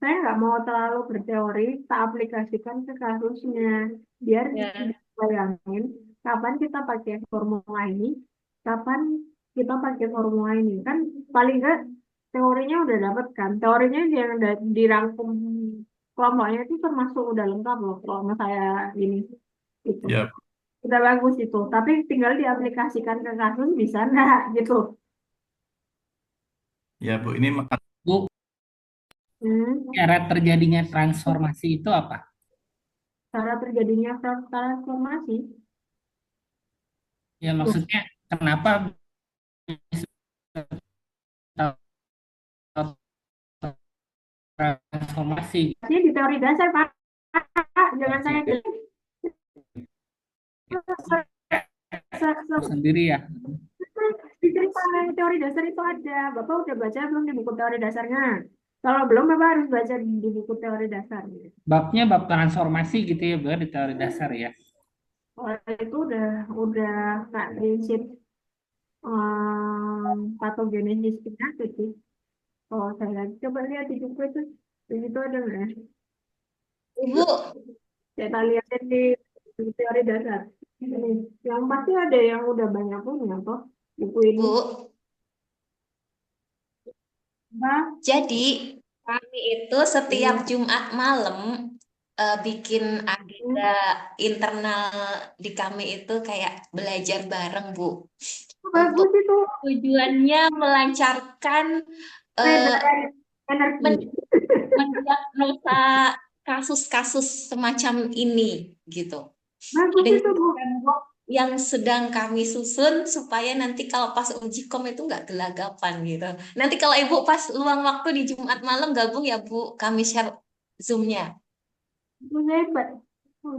saya nggak mau terlalu berteori, tak aplikasikan ke kasusnya biar kita bayangin kapan kita pakai formula ini, kapan kita pakai formula ini, kan paling nggak teorinya udah dapet kan, teorinya yang udah dirangkum kelompoknya itu termasuk udah lengkap loh kalau saya ini itu Yap. udah bagus itu, tapi tinggal diaplikasikan ke kasus bisa nggak gitu. Ya Bu, ini Bu, Hmm. Cara terjadinya transformasi itu apa? Cara terjadinya transformasi. Ya Tuh, maksudnya kenapa bisa transformasi? ini di teori dasar, Pak. Jangan saya Sendiri ya. di cerita teori dasar itu ada. Bapak udah baca belum di buku teori dasarnya? Kalau belum, Bapak harus baca di buku teori dasar. Babnya bab transformasi gitu ya, di teori dasar ya. Oh, itu udah Kak prinsip patogenesis penyakit sih. Oh, saya coba lihat di buku itu. Di situ ada nggak? Ibu, Saya lihatin di teori dasar. Ini. Yang pasti ada yang udah banyak punya toh buku ini. Bu, Bah, jadi kami itu setiap iya. Jumat malam bikin agenda internal di kami itu kayak belajar bareng, Bu. Untuk Bagus itu. tujuannya melancarkan Energi. mendiagnosa kasus-kasus semacam ini gitu. Bagus Dengan itu, Bu. tembok yang sedang kami susun supaya nanti kalau pas uji kom itu nggak gelagapan gitu. Nanti kalau Ibu pas luang waktu di Jumat malam gabung ya Bu, kami share Zoom-nya. Itu hebat.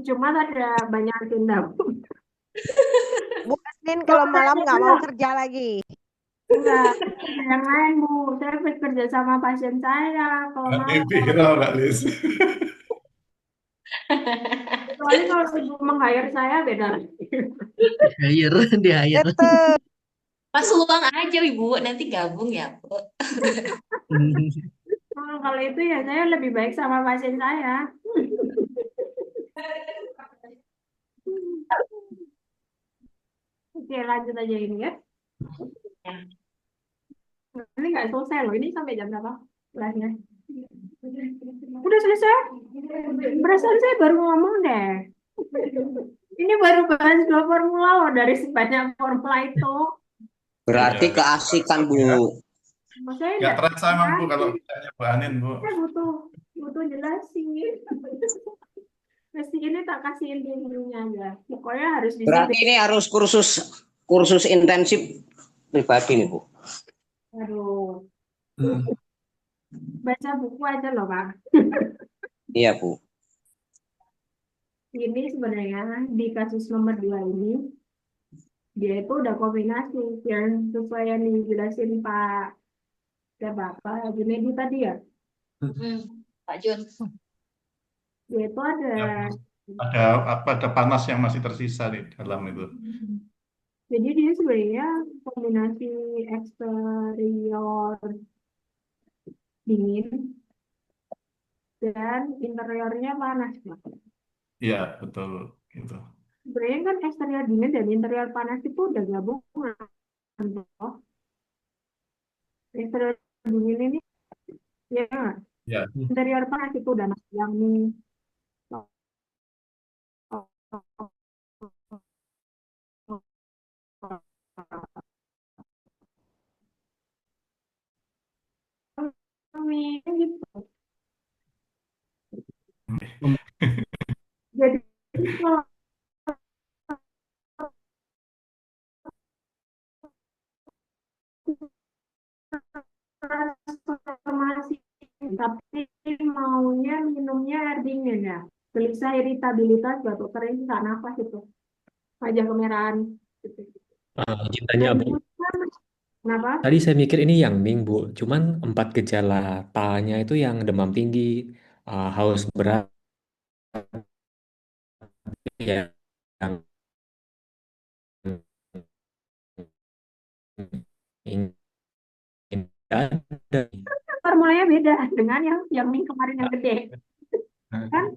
Cuma ada banyak agenda. Bu Asnin kalau malam nggak mau kerja lagi. Enggak, yang lain Bu. Saya bekerja sama pasien saya kalau Nggak malam. mimpi tau Kak Lis. Kecuali kalau Ibu meng-hire saya beda lagi. Di hire. Betul. Pas luang aja Ibu, nanti gabung ya Bu. Kalau itu ya saya lebih baik sama pasien saya. Oke, lanjut aja ini ya. Ini nggak selesai loh. Ini sampai jam berapa? Kelasnya. Udah selesai? Perasaan saya baru ngomong deh. Ini baru bahas 2 formula loh dari sebanyak formula itu. Berarti Iya. keasikan, Bu. Saya Nggak nggak terasa emang Bu kalau tanya Bu Anin Bu. saya butuh jelasin. Mesti ini tak kasihin dirinya aja. Pokoknya harus bisa. Berarti ini harus kursus intensif pribadi nih, Bu. Aduh, baca buku aja loh, Pak. Iya, Bu. Ini sebenarnya di kasus nomor 2 ini, dia itu udah kombinasi yang sesuai yang dijelasin Pak Junedi tadi ya. Pak Jun. Dia itu Ada panas yang masih tersisa di dalam itu. jadi dia sebenarnya kombinasi eksterior dingin dan interiornya panas, Pak. Iya, betul gitu. Sebenarnya kan eksterior dingin dan interior panas itu udah gabungan. Toh. Eksterior dingin ini ya nggak? Ya. Interior panas itu udah yang gitu. Jadi kalau transformasi tapi maunya minumnya air dingin ya. Gelisah, iritabilitas, batuk kering, sesak nafas itu. Wajah kemerahan. Izin tanya, Bu. Kenapa? Tadi saya mikir ini yang Ming, Bu. Cuman 4 gejala tanya itu yang demam tinggi, haus berat, ya, yang ini ada. Formulanya beda dengan yang Ming kemarin yang gede. Kan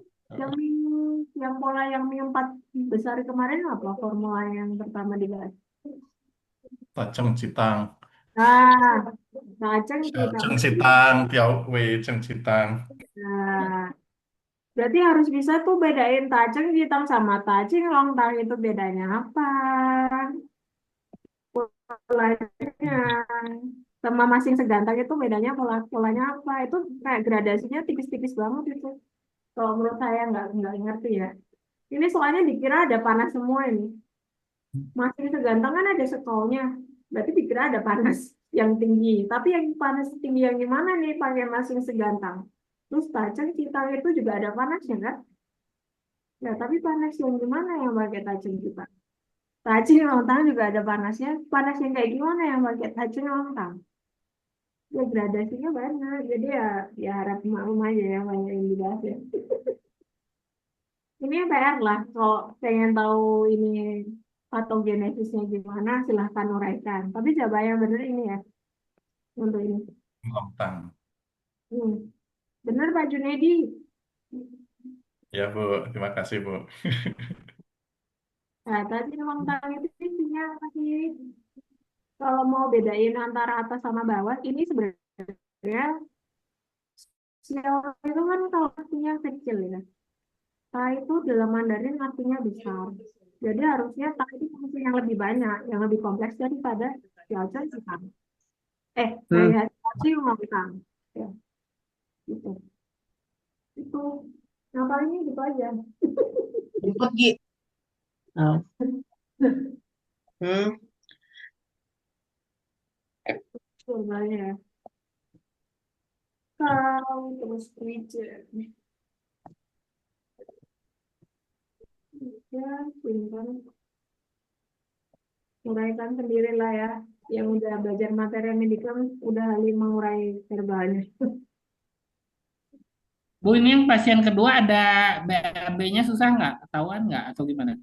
yang pola yang Ming 4 besar kemarin apa formula yang pertama dibahas? Tajeng Citang. Nah, Tajeng Citang. Tajeng Citang, Piau Wei, Jeng Citang. Nah, berarti harus bisa tuh bedain Tajeng Citang sama Tajeng Longtang itu bedanya apa? Polanya. sama masing segantang itu bedanya polanya apa? Itu kayak gradasinya tipis-tipis banget itu. Kalau menurut saya nggak ngerti ya. Ini soalnya dikira ada panas semua ini. Masing segantang kan ada sekolnya. Berarti dikira ada panas yang tinggi. Tapi yang panas tinggi yang gimana nih pakai masing segantang? Terus Tacen Citang itu juga ada panasnya kan? Ya, tapi panas yang gimana yang pakai Tacen Citang? Tacen Lontang juga ada panasnya. Panas yang kayak gimana yang pakai Tacen Lontang? Ya gradasinya banyak. Jadi ya harap maklum aja ya banyak yang dibahas ya. Ini PR lah. Kalau pengen tahu ini patogenesisnya gimana, silahkan uraikan. Tapi coba yang benar ini ya untuk ini. Lontang. Hmm. Benar Pak Junedi. Ya Bu, terima kasih Bu. Nah, tadi lontang itu intinya apa sih? Kalau mau bedain antara atas sama bawah, ini sebenarnya sial itu kan kalau artinya kecil ya. Ta itu dalam Mandarin artinya besar. Jadi harusnya ta itu fungsi yang lebih banyak, yang lebih kompleks daripada siaocan sitang. Dari hasil lontang. Ya, gitu. Itu. Nah, palingnya gitu aja. Jemput Gi. Oh. Hmm. Coba ya. Kau terus reject. Ya, pintar. Uraikan sendiri lah ya. Yang udah belajar materi medikum udah ahli mengurai verbalnya. Bu, ini yang pasien kedua ada BAB-nya susah nggak? Ketahuan nggak atau gimana?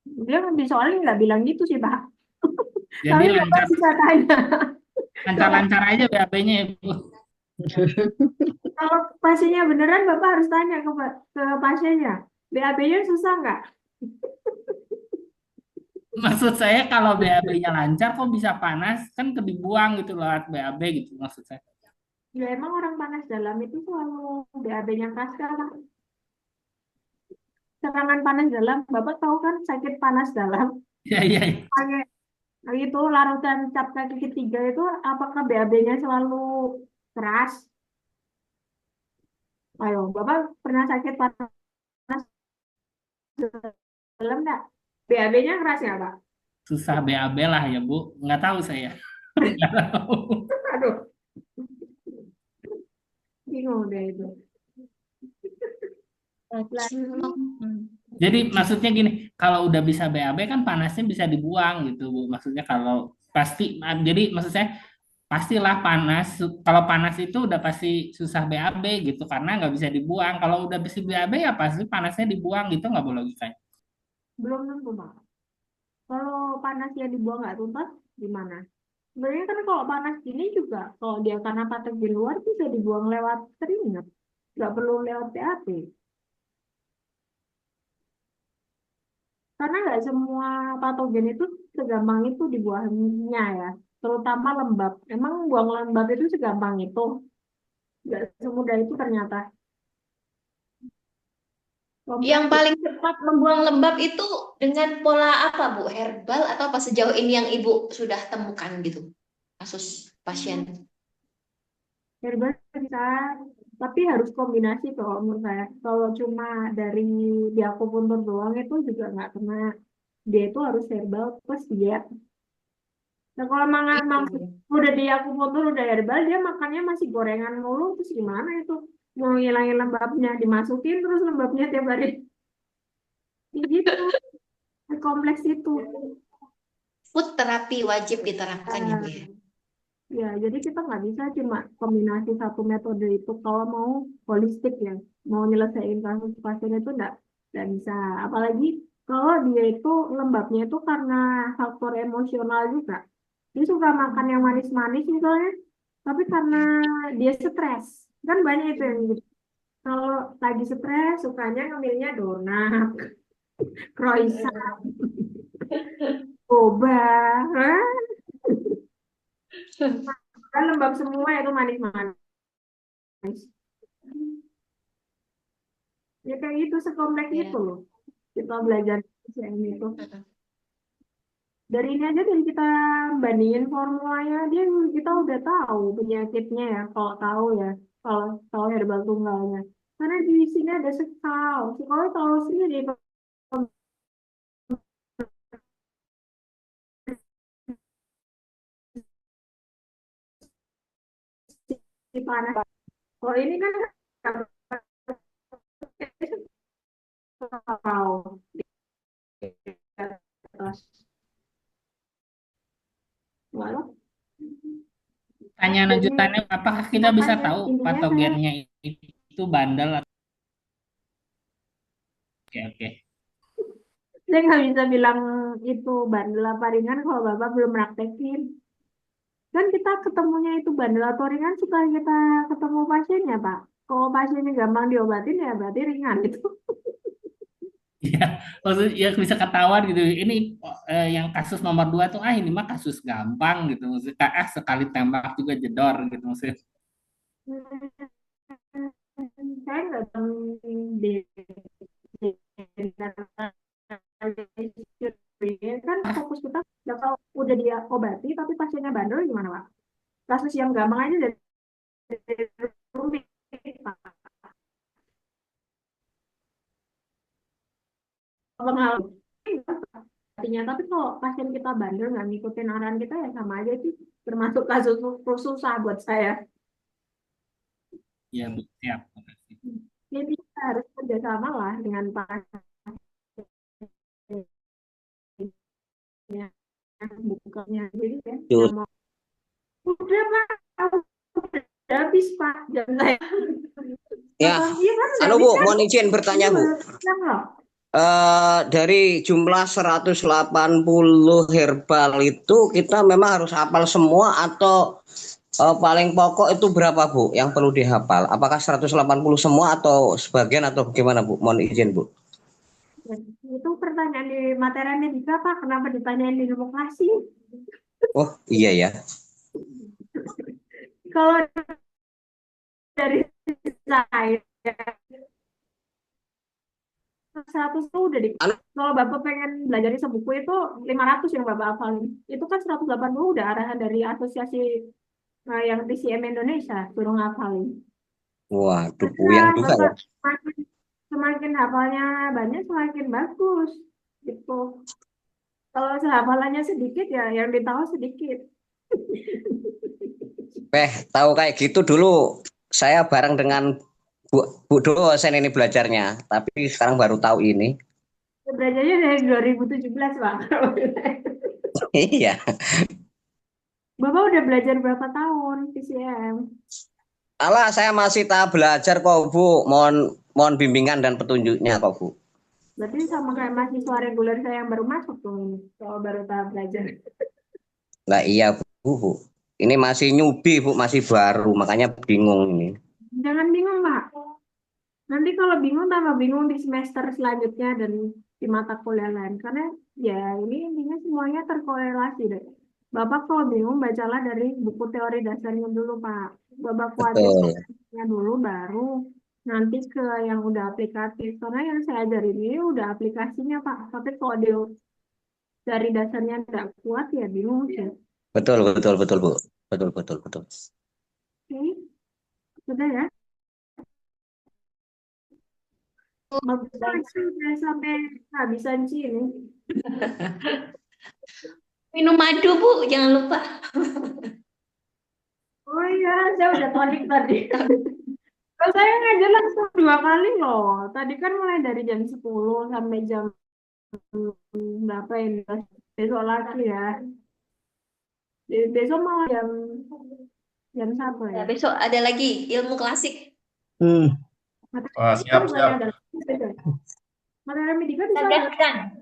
Dia kan soalnya nggak bilang gitu sih, Pak. Jadi Tapi Bapak bisa tanya. lancar-lancar aja BAB-nya ya, Bu. Kalau pasiennya beneran, Bapak harus tanya ke pasiennya. BAB-nya susah nggak? Maksud saya kalau BAB-nya lancar kok bisa panas? Kan dibuang gitu lewat BAB gitu maksud saya. Ya emang orang panas dalam itu selalu BAB-nya keras kan? Serangan panas dalam, Bapak tahu kan sakit panas dalam? Iya, iya. Pakai itu larutan cap kaki ketiga itu apakah BAB-nya selalu keras? Ayo, Bapak pernah sakit panas dalam nggak? BAB-nya keras nggak, Pak? Susah BAB lah ya, Bu. Nggak tahu saya. Nggak tahu. Aduh, bingung deh itu. Jadi maksudnya gini, kalau udah bisa BAB kan panasnya bisa dibuang gitu, Bu. Maksudnya kalau pasti, jadi maksud saya pastilah panas. Kalau panas itu udah pasti susah BAB gitu karena nggak bisa dibuang. Kalau udah bisa BAB ya pasti panasnya dibuang gitu nggak boleh logikanya. Belum tentu, Pak. Kalau panas yang dibuang nggak tuntas, gimana? Sebenarnya kan kalau panas gini juga, kalau dia karena patogen luar bisa dibuang lewat keringat. Nggak perlu lewat BAB. Karena nggak semua patogen itu segampang itu dibuangnya ya. Terutama lembab. Emang buang lembab itu segampang itu. Nggak semudah itu ternyata. Yang Kompleks. paling cepat membuang lembab itu dengan pola apa, Bu? Herbal atau apa sejauh ini yang Ibu sudah temukan gitu? Kasus pasien. Herbal bisa, tapi harus kombinasi kalau menurut saya. Kalau cuma dari di akupuntur doang itu juga nggak kena. Dia itu harus herbal plus diet. Nah kalau emang udah di akupuntur udah herbal, dia makannya masih gorengan mulu, terus gimana itu? Mau ngilangin lembabnya, dimasukin terus lembabnya tiap hari. Gitu, kompleks itu. Food terapi wajib diterapkan ya, Bu ya. Ya, jadi kita nggak bisa cuma kombinasi satu metode itu kalau mau holistik ya, mau nyelesain kasus pasien itu nggak bisa. Apalagi kalau dia itu lembabnya itu karena faktor emosional juga. Dia suka makan yang manis-manis misalnya, tapi karena dia stres, kan banyak itu yang gitu. Kalau lagi stres, sukanya ngambilnya donat, croissant, boba, kan lembab semua itu manis-manis. Ya kayak gitu sekompleks Ya. itu loh. Kita belajar ini itu. Dari ini aja dari kita bandingin formulanya, dia kita udah tahu penyakitnya ya, kalau tahu ya, kalau herbal tunggalnya. Karena di sini ada sekal, sekalnya tahu sendiri si panas. Kalau ini kan sekal di atas. Walau Tanya lanjutannya, apakah kita bisa makanya tahu intinya saya patogennya itu bandel atau oke oke. saya nggak bisa bilang itu bandel apa ringan kalau Bapak belum praktekin. Kan kita ketemunya itu bandel atau ringan suka kita ketemu pasiennya, Pak. Kalau pasiennya gampang diobatin ya berarti ringan itu. Ya, maksud ya bisa ketahuan gitu. Ini yang kasus nomor 2 tuh ini mah kasus gampang gitu. Maksudnya sekali tembak juga jedor gitu maksudnya. Saya nggak tahu di kan fokus kita ya kalau udah dia obati tapi pasiennya bandel gimana, Pak? Kasus yang gampang aja dari rumit, Pak. Pengalaman artinya, tapi kalau pasien kita bandel nggak ngikutin arahan kita ya sama aja sih, termasuk kasus susah buat saya. Ya, siap. Jadi kita harus kerjasama lah dengan pasien yang bukannya jadi ya Betul. yang mau udah Pak, udah habis Pak jam saya. Ya, Iya kan udah anu habis Bu, kan? mohon izin bertanya Bu. Siang loh. Dari jumlah 180 herbal itu kita memang harus hafal semua atau paling pokok itu berapa Bu yang perlu dihafal? Apakah 180 semua atau sebagian atau bagaimana Bu? Mohon izin Bu. Itu pertanyaan di materi medika Pak, kenapa ditanyain di demokrasi? Oh iya ya. Kalau dari saya 100 tuh udah di kalau Bapak pengen belajar sebuku itu 500 yang Bapak hafalin. Itu kan 180 udah arahan dari asosiasi yang TCM Indonesia suruh ngafalin. Waduh, puyeng juga ya. Semakin hafalnya banyak semakin bagus gitu. Kalau hafalannya sedikit ya yang ditahu sedikit. Tahu kayak gitu dulu saya bareng dengan Bu dosen ini belajarnya, tapi sekarang baru tahu ini. Belajarnya dari 2017 Pak. Iya. Bapak udah belajar berapa tahun TCM? Alah, saya masih tahap belajar kok Bu. Mohon bimbingan dan petunjuknya kok Bu. Berarti sama kayak mahasiswa reguler saya yang baru masuk tuh ini, kalau baru tahap belajar. Lah iya Bu. Ini masih newbie Bu, masih baru, makanya bingung ini. Jangan bingung Pak. Nanti kalau bingung tambah bingung di semester selanjutnya dan di mata kuliah lain. Karena ya ini intinya semuanya terkorelasi deh. Bapak kalau bingung bacalah dari buku teori dasarnya dulu Pak. Bapak kuatin teorinya dulu baru nanti ke yang udah aplikatif. Karena yang saya ajarin ini udah aplikasinya Pak. Tapi kalau dia dari dasarnya nggak kuat ya bingung sih. Betul Bu. Betul. Oke, sudah ya. Sudah sampai habisan sih ini. Minum madu Bu, jangan lupa. Oh iya, saya udah tonik tadi. Kalau saya ngajar langsung 2 kali loh. Tadi kan mulai dari jam 10 sampai jam berapa ini? Besok lagi ya. Besok malah jam 1 ya. Besok ada lagi ilmu klasik. Wah, siap. Materi medika bisa.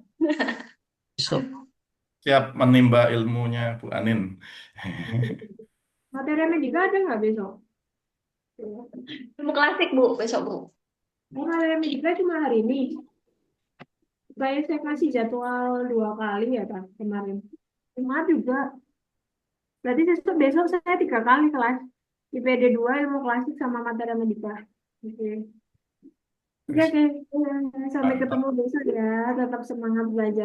Siap menimba ilmunya Bu Anin. Materi medika ada nggak besok? Ilmu klasik Bu, besok Bu. Materi medika cuma hari ini. Kayak saya kasih jadwal 2 kali ya Pak kemarin. Cuma juga. Berarti besok saya 3 kali kelas. IPD 2, ilmu klasik sama materi medika. Oke. Oke. Sampai ketemu besok ya. Tetap semangat belajar.